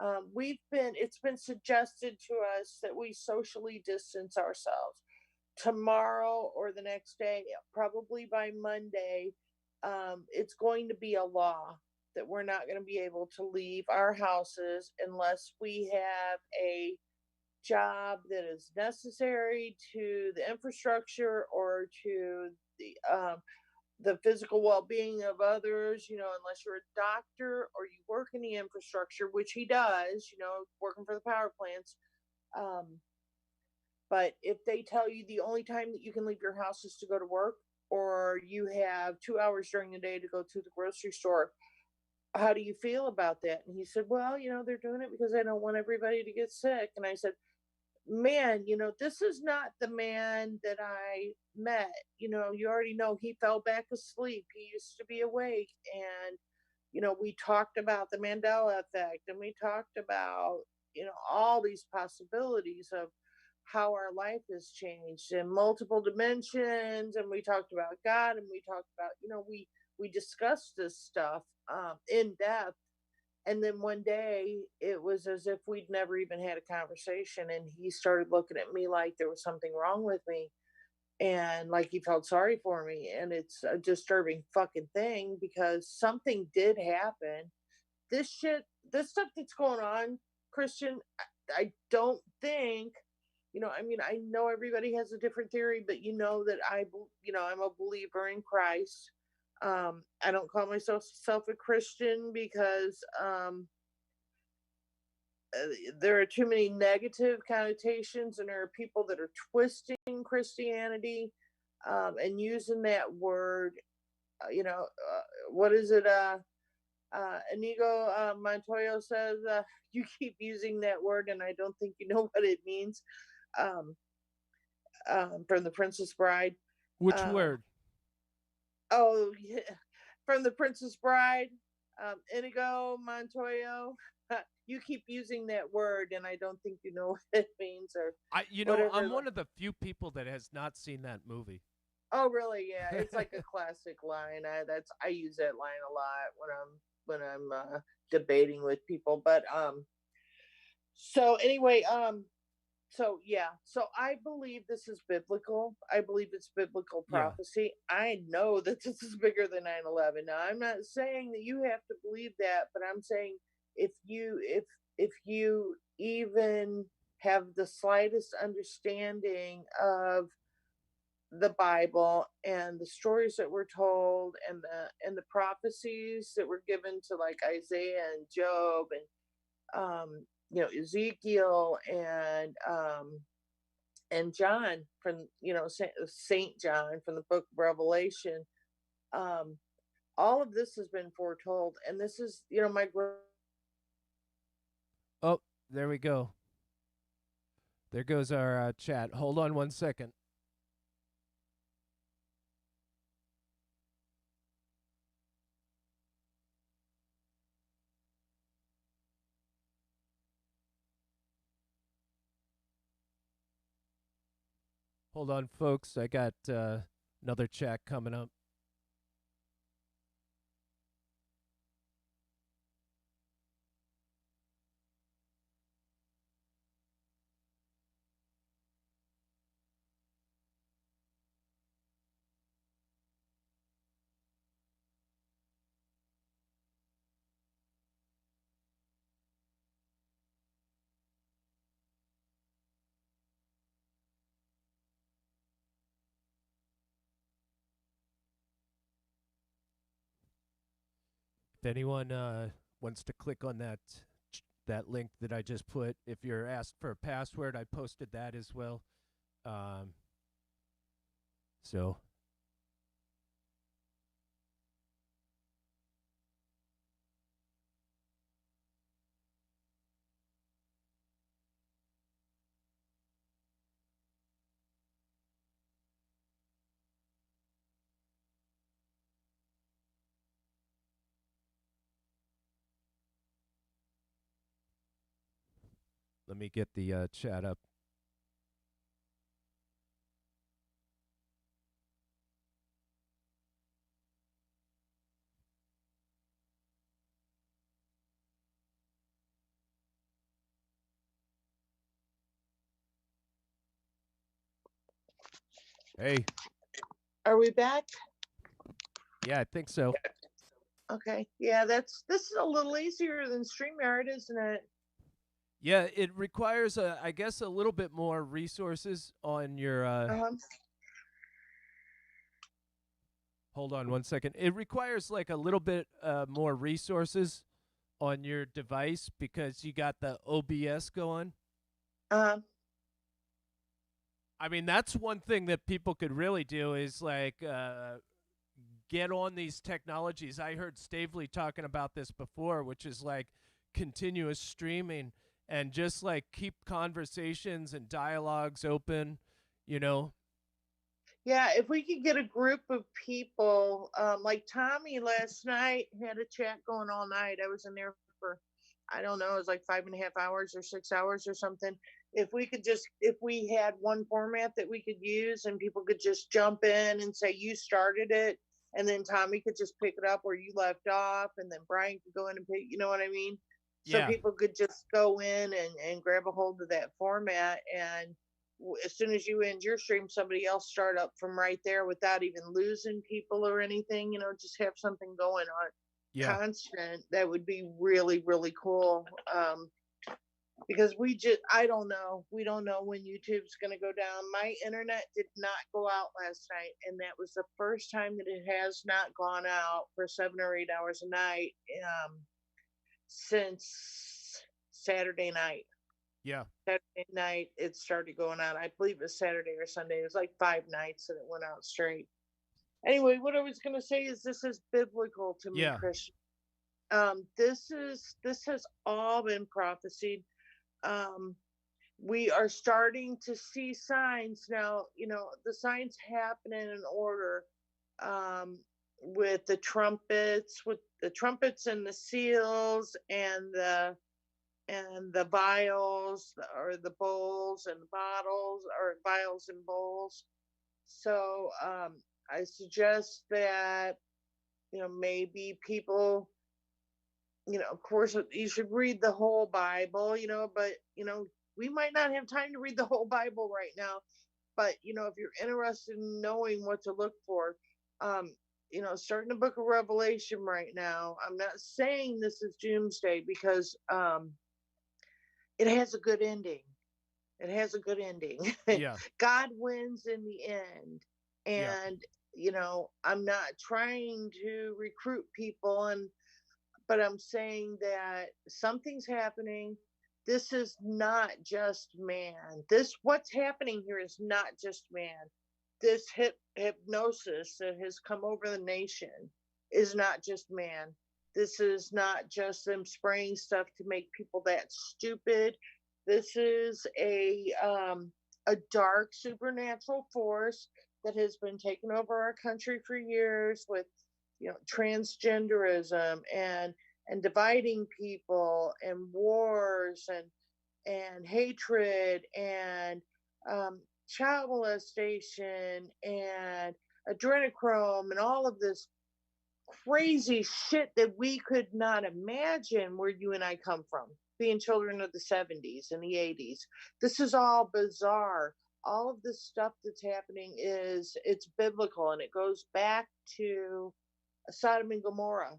It's been suggested to us that we socially distance ourselves. Tomorrow or the next day, probably by Monday, it's going to be a law that we're not going to be able to leave our houses unless we have a job that is necessary to the infrastructure or to the physical well-being of others, unless you're a doctor or you work in the infrastructure, which he does, working for the power plants. But if they tell you the only time that you can leave your house is to go to work, or you have 2 hours during the day to go to the grocery store, how do you feel about that? And he said, well, they're doing it because they don't want everybody to get sick. And I said, man, this is not the man that I met. You already know he fell back asleep. He used to be awake. And, we talked about the Mandela effect, and we talked about, all these possibilities of how our life has changed in multiple dimensions. And we talked about God, and we talked about, we discussed this stuff in depth. And then one day it was as if we'd never even had a conversation. And he started looking at me like there was something wrong with me, and like he felt sorry for me. And it's a disturbing fucking thing, because something did happen. This stuff that's going on, Christian, I don't think, I know everybody has a different theory, but that I'm a believer in Christ. I don't call myself a Christian because there are too many negative connotations, and there are people that are twisting Christianity and using that word. What is it? Inigo Montoya says, you keep using that word, and I don't think you know what it means. From The Princess Bride. which word? Oh, yeah. From The Princess Bride, Inigo Montoya. You keep using that word, and I don't think you know what it means, or I'm one of the few people that has not seen that movie. Oh, really? Yeah, it's like a classic line. I use that line a lot when I'm debating with people. But so anyway, so yeah, so I believe this is biblical. I believe it's biblical Yeah. prophecy. I know that this is bigger than 9/11. Now, I'm not saying that you have to believe that, but I'm saying if you even have the slightest understanding of the Bible and the stories that were told and the prophecies that were given to like Isaiah and Job and Ezekiel and John from Saint John from the book of Revelation. Um, all of this has been foretold, and this is my Oh, there we go. There goes our chat. Hold on one second. Hold on, folks. I got another chat coming up. If anyone wants to click on that link that I just put, if you're asked for a password, I posted that as well. So let me get the chat up. Hey. Are we back? Yeah, I think so. Okay. Yeah, this is a little easier than StreamYard, isn't it? Yeah, it requires I guess a little bit more resources on your Hold on one second. It requires like a little bit more resources on your device because you got the OBS going. Uh-huh. I mean, that's one thing that people could really do is like get on these technologies. I heard Stavely talking about this before, which is like continuous streaming and just like keep conversations and dialogues open, you know. Yeah, if we could get a group of people, like Tommy last night had a chat going all night. I was in there for, I don't know, it was like 5.5 hours or 6 hours or something. If we had one format that we could use and people could just jump in and say, you started it, and then Tommy could just pick it up where you left off, and then Brian could go in and pick, you know what I mean? So Yeah. people could just go in and grab a hold of that format, and as soon as you end your stream, somebody else start up from right there without even losing people or anything. Just have something going on constant. That would be really, really cool. Because I don't know. We don't know when YouTube's going to go down. My internet did not go out last night, and that was the first time that it has not gone out for 7 or 8 hours a night since Saturday night. Yeah. Saturday night it started going out. I believe it was Saturday or Sunday. It was like 5 nights that it went out straight. Anyway, what I was going to say is this is biblical to me, Christian. This has all been prophesied. We are starting to see signs now. The signs happen in an order. With the trumpets and the seals and the vials or the bowls and bottles or vials and bowls. So I suggest that maybe people, of course you should read the whole Bible, but we might not have time to read the whole Bible right now. But if you're interested in knowing what to look for, starting the book of Revelation right now. I'm not saying this is doomsday because it has a good ending. It has a good ending. Yeah. God wins in the end. Yeah. And, I'm not trying to recruit people, but I'm saying that something's happening. This is not just man. What's happening here is not just man. This hypnosis that has come over the nation is not just man. This is not just them spraying stuff to make people that stupid. This is a dark supernatural force that has been taking over our country for years with transgenderism and dividing people and wars and hatred and child molestation and adrenochrome and all of this crazy shit that we could not imagine where you and I come from, being children of the 70s and the 80s. This is all bizarre. All of this stuff that's happening it's biblical, and it goes back to Sodom and Gomorrah.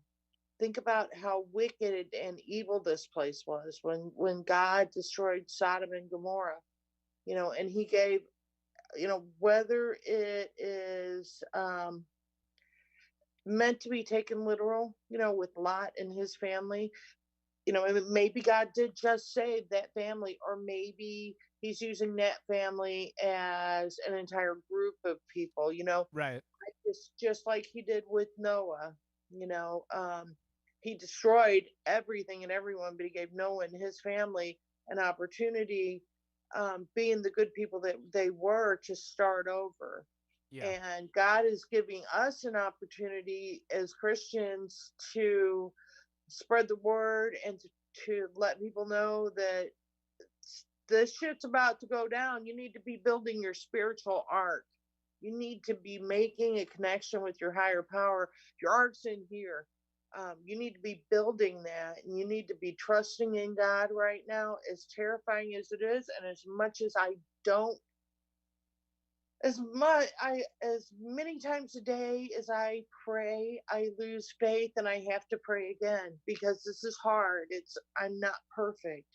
Think about how wicked and evil this place was when God destroyed Sodom and Gomorrah. And he gave, whether it is meant to be taken literal, with Lot and his family, maybe God did just save that family, or maybe he's using that family as an entire group of people, Right. just like he did with Noah. He destroyed everything and everyone, but he gave Noah and his family an opportunity, being the good people that they were, to start over. Yeah. And God is giving us an opportunity as Christians to spread the word and to let people know that this shit's about to go down. You need to be building your spiritual ark. You need to be making a connection with your higher power. Your ark's in here. You need to be building that, and you need to be trusting in God right now, as terrifying as it is. And as much as I don't, as many times a day as I pray, I lose faith and I have to pray again, because this is hard. I'm not perfect,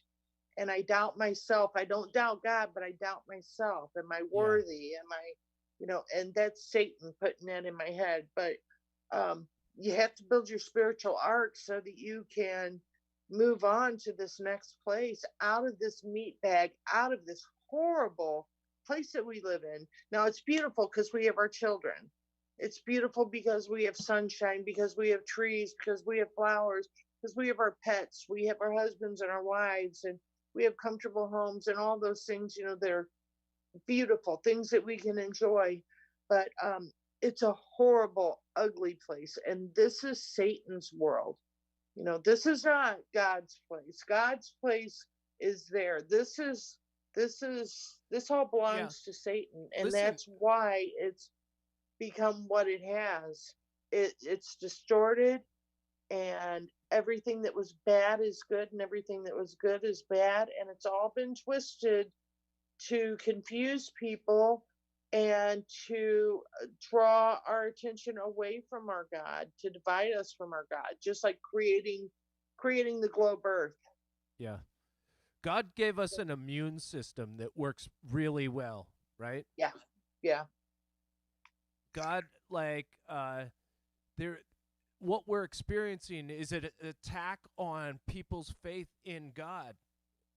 and I doubt myself. I don't doubt God, but I doubt myself. Am I Yeah. worthy? Am I, and that's Satan putting that in my head. But you have to build your spiritual ark so that you can move on to this next place, out of this meat bag, out of this horrible place that we live in. Now, it's beautiful because we have our children. It's beautiful because we have sunshine, because we have trees, because we have flowers, because we have our pets, we have our husbands and our wives, and we have comfortable homes and all those things. They're beautiful things that we can enjoy. But it's a horrible, ugly place, and this is Satan's world. This is not God's place. God's place is there. This all Yeah. belongs to Satan, and Listen. that's why it's become what it has. It's distorted, and everything that was bad is good, and everything that was good is bad, and it's all been twisted to confuse people and to draw our attention away from our God, to divide us from our God, just like creating the globe Earth. Yeah. God gave us an immune system that works really well, right? Yeah, yeah, God, like, there, what we're experiencing is an attack on people's faith in God.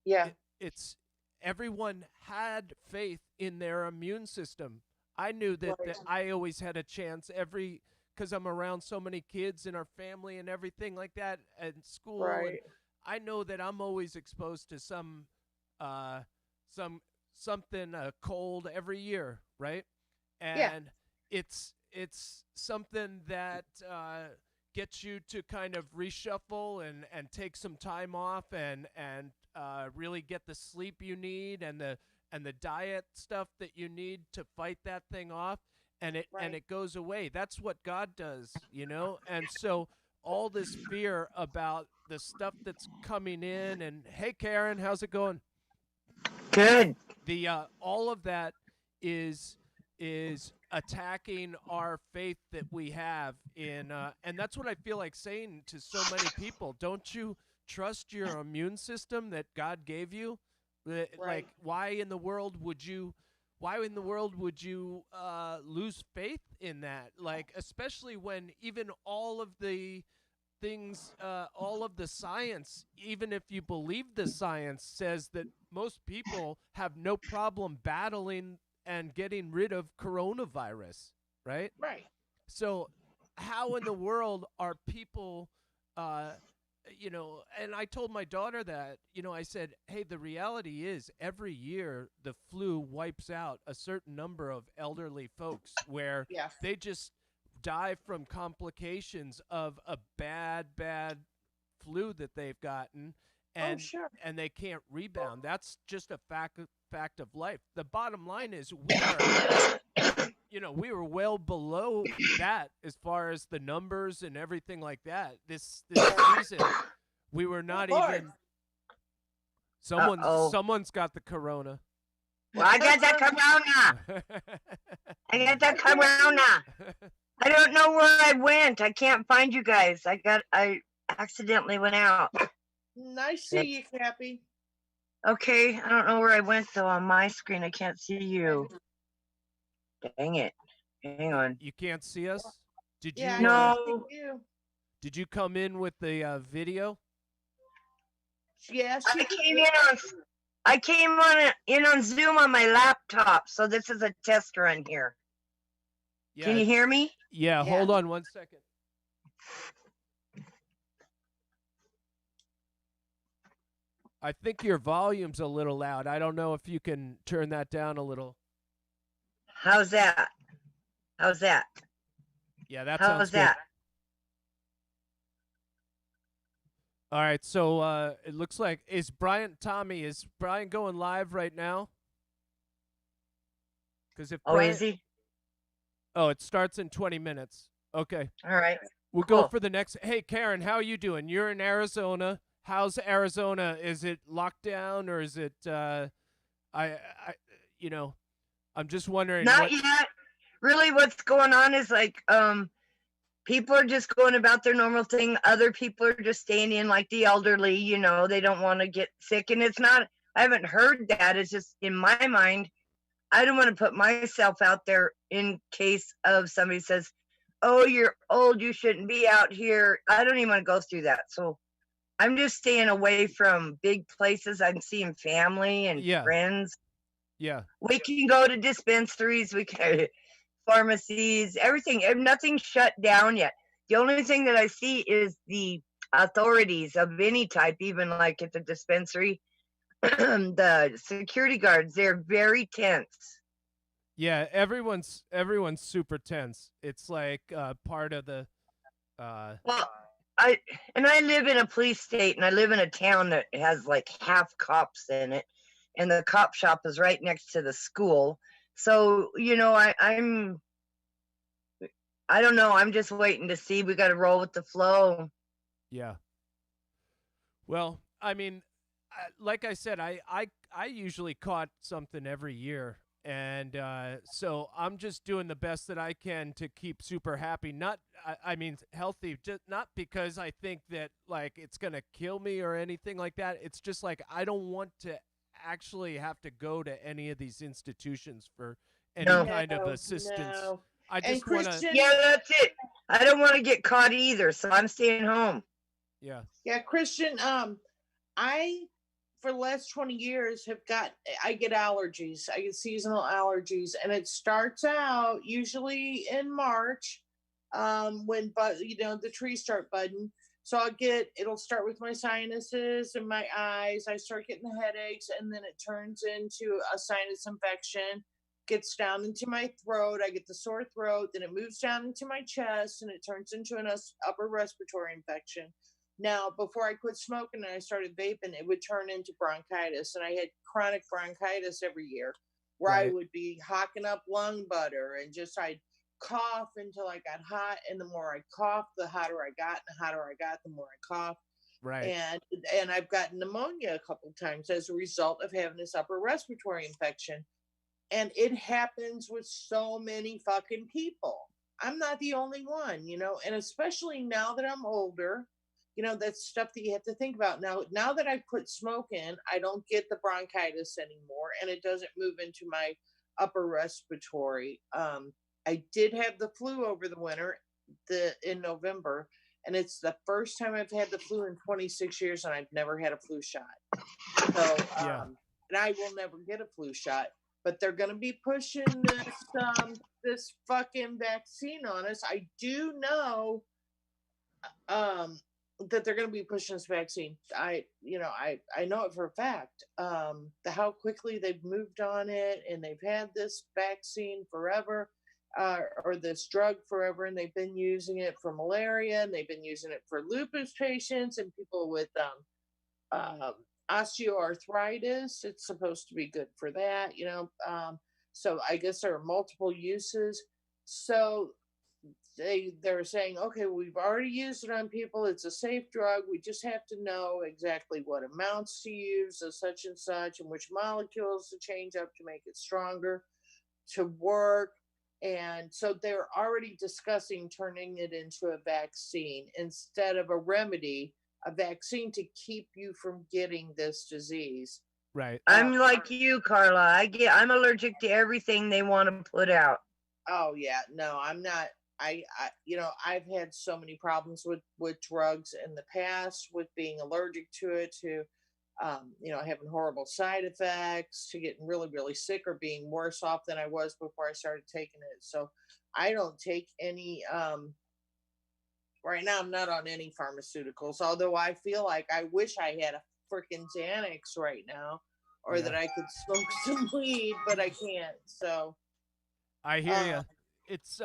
yeah. It's everyone had faith in their immune system. I knew that Right. I always had a chance because I'm around so many kids in our family and everything like that and school. And Right. I know that I'm always exposed to uh, something cold every year, right? Yeah. And it's something that gets you to kind of reshuffle and take some time off and really get the sleep you need and the diet stuff that you need to fight that thing off, and Right. it goes away. That's what God does, And so all this fear about the stuff that's coming in, and hey Karen, how's it going? Good. The all of that is attacking our faith that we have in and that's what I feel like saying to so many people. Don't you trust your immune system that God gave you? Like, Right. why in the world would you why in the world would you lose faith in that? Like, especially when even all of the things, all of the science, even if you believe the science, says that most people have no problem battling and getting rid of coronavirus, right? Right. So, how in the world are people, uh, and I told my daughter that, I said, hey, the reality is every year the flu wipes out a certain number of elderly folks where Yeah. they just die from complications of a bad flu that they've gotten, Oh, and sure. and they can't rebound. That's just a fact of life. The bottom line is we were well below that as far as the numbers and everything like that. This season, we were not Lord. even. Someone's Uh-oh. someone's got the corona. Well, I got that corona. I got that corona. I don't know where I went. I can't find you guys. I accidentally went out. Nice to see you, Cappy. Okay, I don't know where I went though. On my screen, I can't see you. Dang it. Hang on. You can't see us? Did Yeah, you? I No. can see you. Did you come in with the video? Yes. I came in on Zoom on my laptop, so this is a test run here. Yeah. Can you hear me? Yeah. Hold on 1 second. I think your volume's a little loud. I don't know if you can turn that down a little. How's that? How's that? Yeah, that How's sounds good. that? All right, so it looks like is Brian going live right now? Because if Oh, is he? Oh, it starts in 20 minutes. Okay, All right. we'll go Cool. for the next. Hey, Karen, how are you doing? You're in Arizona. How's Arizona? Is it locked down or is it? I'm just wondering. Not yet. Really, what's going on is like people are just going about their normal thing. Other people are just staying in, like the elderly, they don't want to get sick. And it's not, I haven't heard that. It's just in my mind, I don't want to put myself out there in case of somebody says, oh, you're old, you shouldn't be out here. I don't even want to go through that. So I'm just staying away from big places. I'm seeing family and friends. Yeah. We can go to dispensaries. We can pharmacies, everything. Nothing's shut down yet. The only thing that I see is the authorities of any type, even like at the dispensary, the security guards, they're very tense. Yeah, everyone's super tense. It's like part of the. Well, I live in a police state, and I live in a town that has like half cops in it, and the cop shop is right next to the school. So, I don't know. I'm just waiting to see. We got to roll with the flow. Yeah. Well, I mean, like I said, I usually caught something every year. And so I'm just doing the best that I can to keep super happy. I mean, healthy, just not because I think that like it's going to kill me or anything like that. It's just like I don't want to actually have to go to any of these institutions for any kind of assistance. No. I just want to. Yeah, that's it. I don't want to get caught either, so I'm staying home. Yeah. Yeah, Christian, I for the last 20 years I get allergies. I get seasonal allergies, and it starts out usually in March, when the trees start budding. So it'll start with my sinuses and my eyes. I start getting the headaches, and then it turns into a sinus infection, gets down into my throat. I get the sore throat, then it moves down into my chest, and it turns into an upper respiratory infection. Now, before I quit smoking and I started vaping, it would turn into bronchitis, and I had chronic bronchitis every year, where I would be hocking up lung butter, and I'd cough until I got hot, and the more I coughed, the hotter I got, and the hotter I got, the more I coughed. Right. And I've gotten pneumonia a couple of times as a result of having this upper respiratory infection. And it happens with so many fucking people. I'm not the only one, and especially now that I'm older, that's stuff that you have to think about. Now that I quit smoking, I don't get the bronchitis anymore, and it doesn't move into my upper respiratory. I did have the flu over the winter, in November, and it's the first time I've had the flu in 26 years, and I've never had a flu shot. So, Yeah. and I will never get a flu shot. But they're going to be pushing this fucking vaccine on us. I do know that they're going to be pushing this vaccine. I know it for a fact. How quickly they've moved on it, and they've had this vaccine forever, or this drug forever, and they've been using it for malaria, and they've been using it for lupus patients and people with osteoarthritis. It's supposed to be good for that, so I guess there are multiple uses. So they're saying, okay, we've already used it on people, it's a safe drug, we just have to know exactly what amounts to use of such and such, and which molecules to change up to make it stronger to work. And so they're already discussing turning it into a vaccine instead of a remedy, a vaccine to keep you from getting this disease. Right. I'm like you, Carla. I'm allergic to everything they want to put out. Oh yeah, no, I'm not. I've had so many problems with drugs in the past, with being allergic to it, to having horrible side effects, to getting really, really sick, or being worse off than I was before I started taking it. So I don't take any right now. I'm not on any pharmaceuticals, although I feel like I wish I had a freaking Xanax right now, or Yeah. that I could smoke some weed, but I can't. So I hear you. It's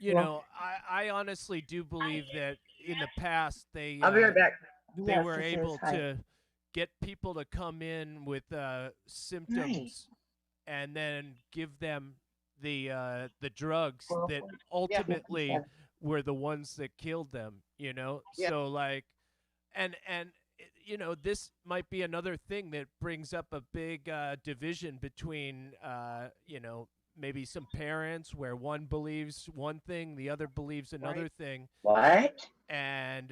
Well- I honestly do believe that in the past they I'll be right back. they were able to get people to come in with symptoms and then give them the drugs that ultimately were the ones that killed them, Yeah. So like and this might be another thing that brings up a big division between maybe some parents, where one believes one thing, the other believes another thing, What? and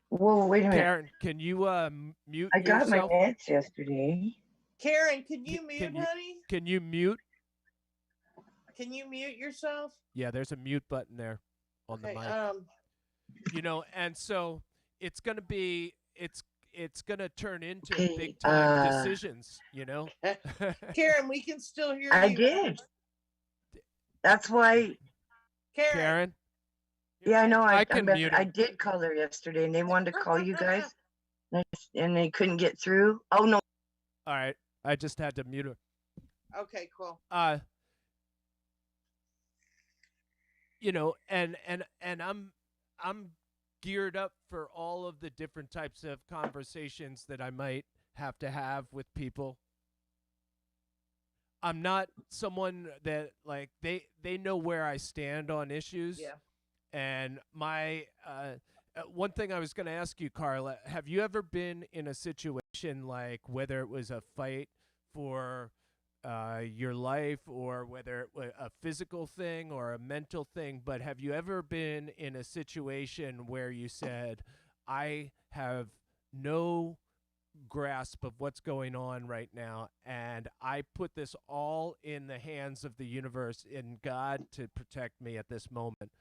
Whoa, wait a minute. Karen, can you mute I got my yourself? meds yesterday. Karen, can you mute, Can you- honey? Can you mute? Can you mute yourself? Yeah, there's a mute button there on the Okay. mic. And so it's gonna be it's gonna turn into Okay, big time decisions. Karen, we can still hear I you. did. That's why. Karen. Karen. Yeah, I know. I can bet- mute I him. did call her yesterday, and they wanted to call you guys, and they couldn't get through. Oh no. All right, I just had to mute her. Okay, cool. And I'm geared up for all of the different types of conversations that I might have to have with people. I'm not someone that, like, they know where I stand on issues. Yeah. And my one thing I was going to ask you, Carla, have you ever been in a situation, like, whether it was a fight for your life, or whether it was a physical thing or a mental thing, but have you ever been in a situation where you said, I have no grasp of what's going on right now, and I put this all in the hands of the universe and God to protect me at this moment?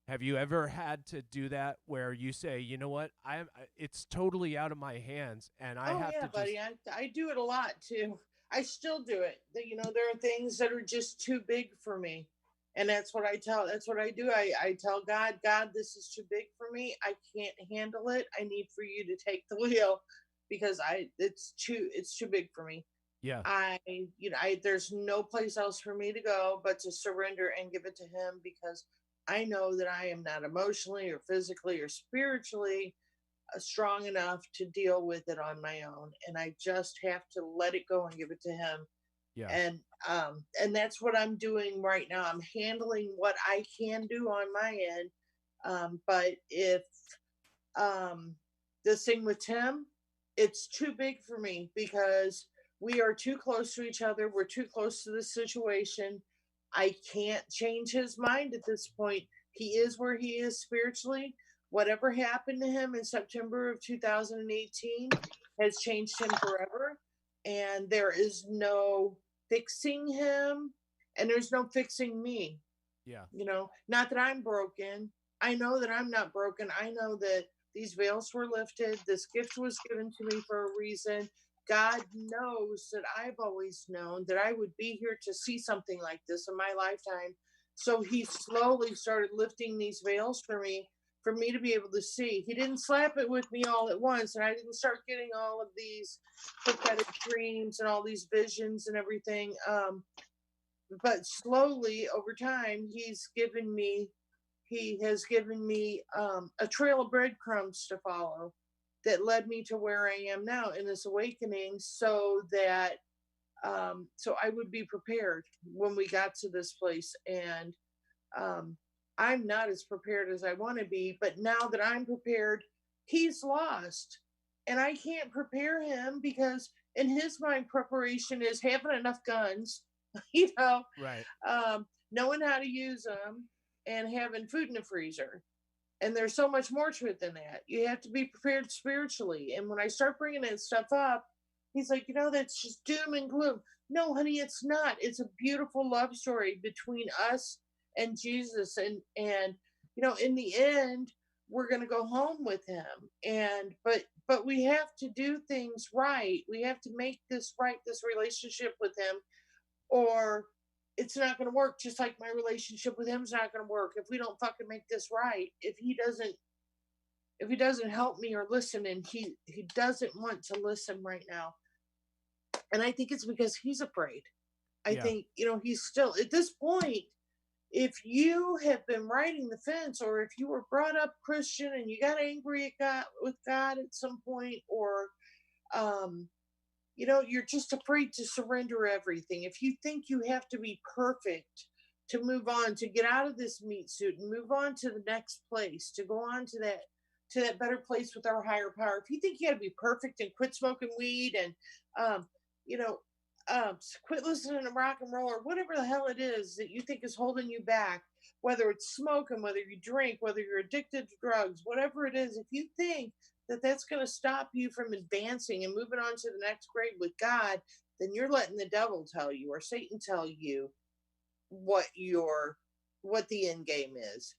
Have you ever had to do that, where you say, you know what, it's totally out of my hands, and I have to buddy. I do it a lot too. I still do it. There are things that are just too big for me, and that's what I do. I tell God, this is too big for me. I can't handle it. I need for you to take the wheel, because it's too big for me. Yeah. There's no place else for me to go but to surrender and give it to him, because I know that I am not emotionally or physically or spiritually strong enough to deal with it on my own, and I just have to let it go and give it to him. Yeah. And that's what I'm doing right now. I'm handling what I can do on my end, but if this thing with Tim, it's too big for me, because we are too close to each other. We're too close to this situation. I can't change his mind at this point. He is where he is spiritually. Whatever happened to him in September of 2018 has changed him forever. and there is no fixing him, and there's no fixing me. Yeah. Not that I'm broken. I know that I'm not broken. I know that these veils were lifted. This gift was given to me for a reason. God knows that I've always known that I would be here to see something like this in my lifetime. So he slowly started lifting these veils for me to be able to see. He didn't slap it with me all at once, and I didn't start getting all of these prophetic dreams and all these visions and everything. But slowly over time, he has given me a trail of breadcrumbs to follow that led me to where I am now in this awakening, so that so I would be prepared when we got to this place. And I'm not as prepared as I want to be, but now that I'm prepared, he's lost. And I can't prepare him because in his mind, preparation is having enough guns, you know, Right. knowing how to use them, and having food in the freezer. And there's so much more to it than that. You have to be prepared spiritually. And when I start bringing that stuff up, he's like, that's just doom and gloom. No, honey, it's not. It's a beautiful love story between us and Jesus. And in the end, we're going to go home with him. And but we have to do things right. We have to make this right, this relationship with him, or it's not going to work. Just like my relationship with him's not going to work if we don't fucking make this right. If he doesn't help me or listen, and he doesn't want to listen right now. And I think it's because he's afraid. I think he's still at this point. If you have been riding the fence, or if you were brought up Christian and you got angry with God at some point, or you're just afraid to surrender everything. If you think you have to be perfect to move on, to get out of this meat suit and move on to the next place, to go on to that better place with our higher power. If you think you got to be perfect and quit smoking weed and, quit listening to rock and roll, or whatever the hell it is that you think is holding you back, whether it's smoking, whether you drink, whether you're addicted to drugs, whatever it is, if you think that that's going to stop you from advancing and moving on to the next grade with God, then you're letting the devil tell you, or Satan tell you what the end game is.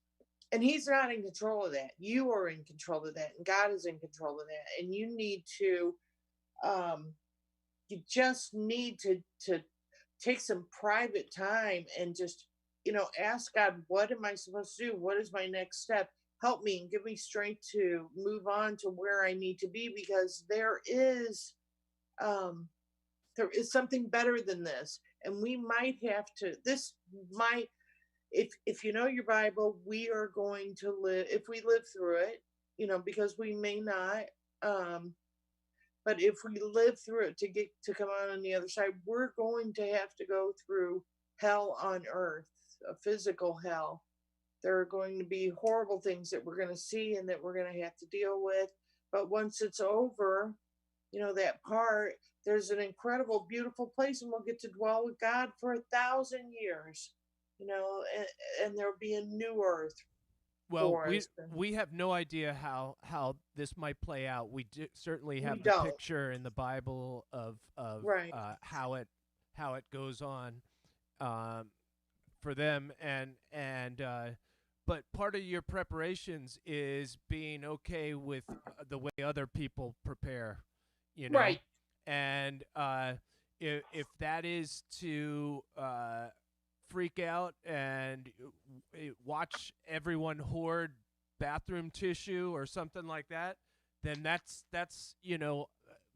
And he's not in control of that. You are in control of that, and God is in control of that. And you need to you just need to take some private time and just ask God, what am I supposed to do? What is my next step? Help me and give me strength to move on to where I need to be, because there is something better than this. And we might have to, if you know your Bible, we are going to live, if we live through it, because we may not, but if we live through it to come out on the other side, we're going to have to go through hell on earth, a physical hell. There are going to be horrible things that we're going to see and that we're going to have to deal with. But once it's over, that part, there's an incredible, beautiful place, and we'll get to dwell with God for 1,000 years, and there'll be a new earth. Well, we have no idea how this might play out. We certainly have the picture in the Bible of right. How it goes on for them, and but part of your preparations is being okay with the way other people prepare, right. And if that is to freak out and watch everyone hoard bathroom tissue or something like that, then that's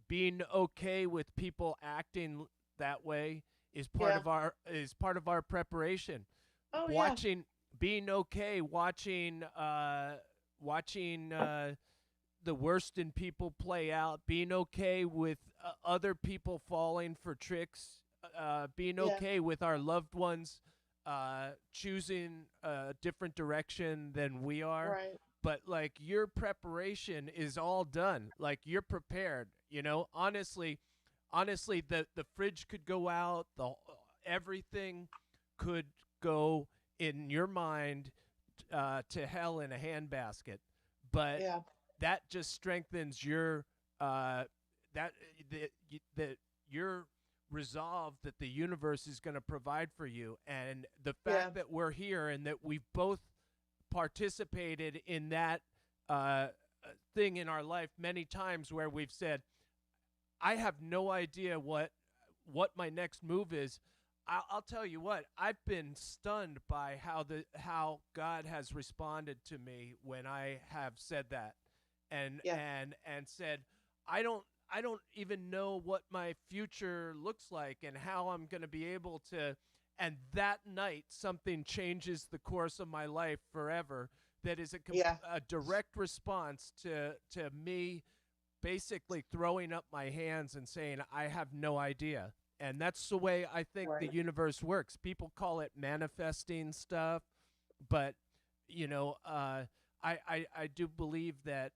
being okay with people acting that way is part of our preparation. Being okay watching the worst in people play out, being okay with other people falling for tricks, being okay with our loved ones choosing a different direction than we are. Right. But like, your preparation is all done. Like, you're prepared, honestly, the fridge could go out, everything could go in your mind to hell in a handbasket, but that just strengthens your that you're resolved that the universe is going to provide for you, and the fact that we're here and that we've both participated in that thing in our life many times where we've said, I have no idea what my next move is. I'll tell you what, I've been stunned by how God has responded to me when I have said that, and said, I don't even know what my future looks like and how I'm going to be able to. And that night, something changes the course of my life forever. That is a direct response to me basically throwing up my hands and saying, I have no idea. And that's the way I think the universe works. People call it manifesting stuff, but I do believe that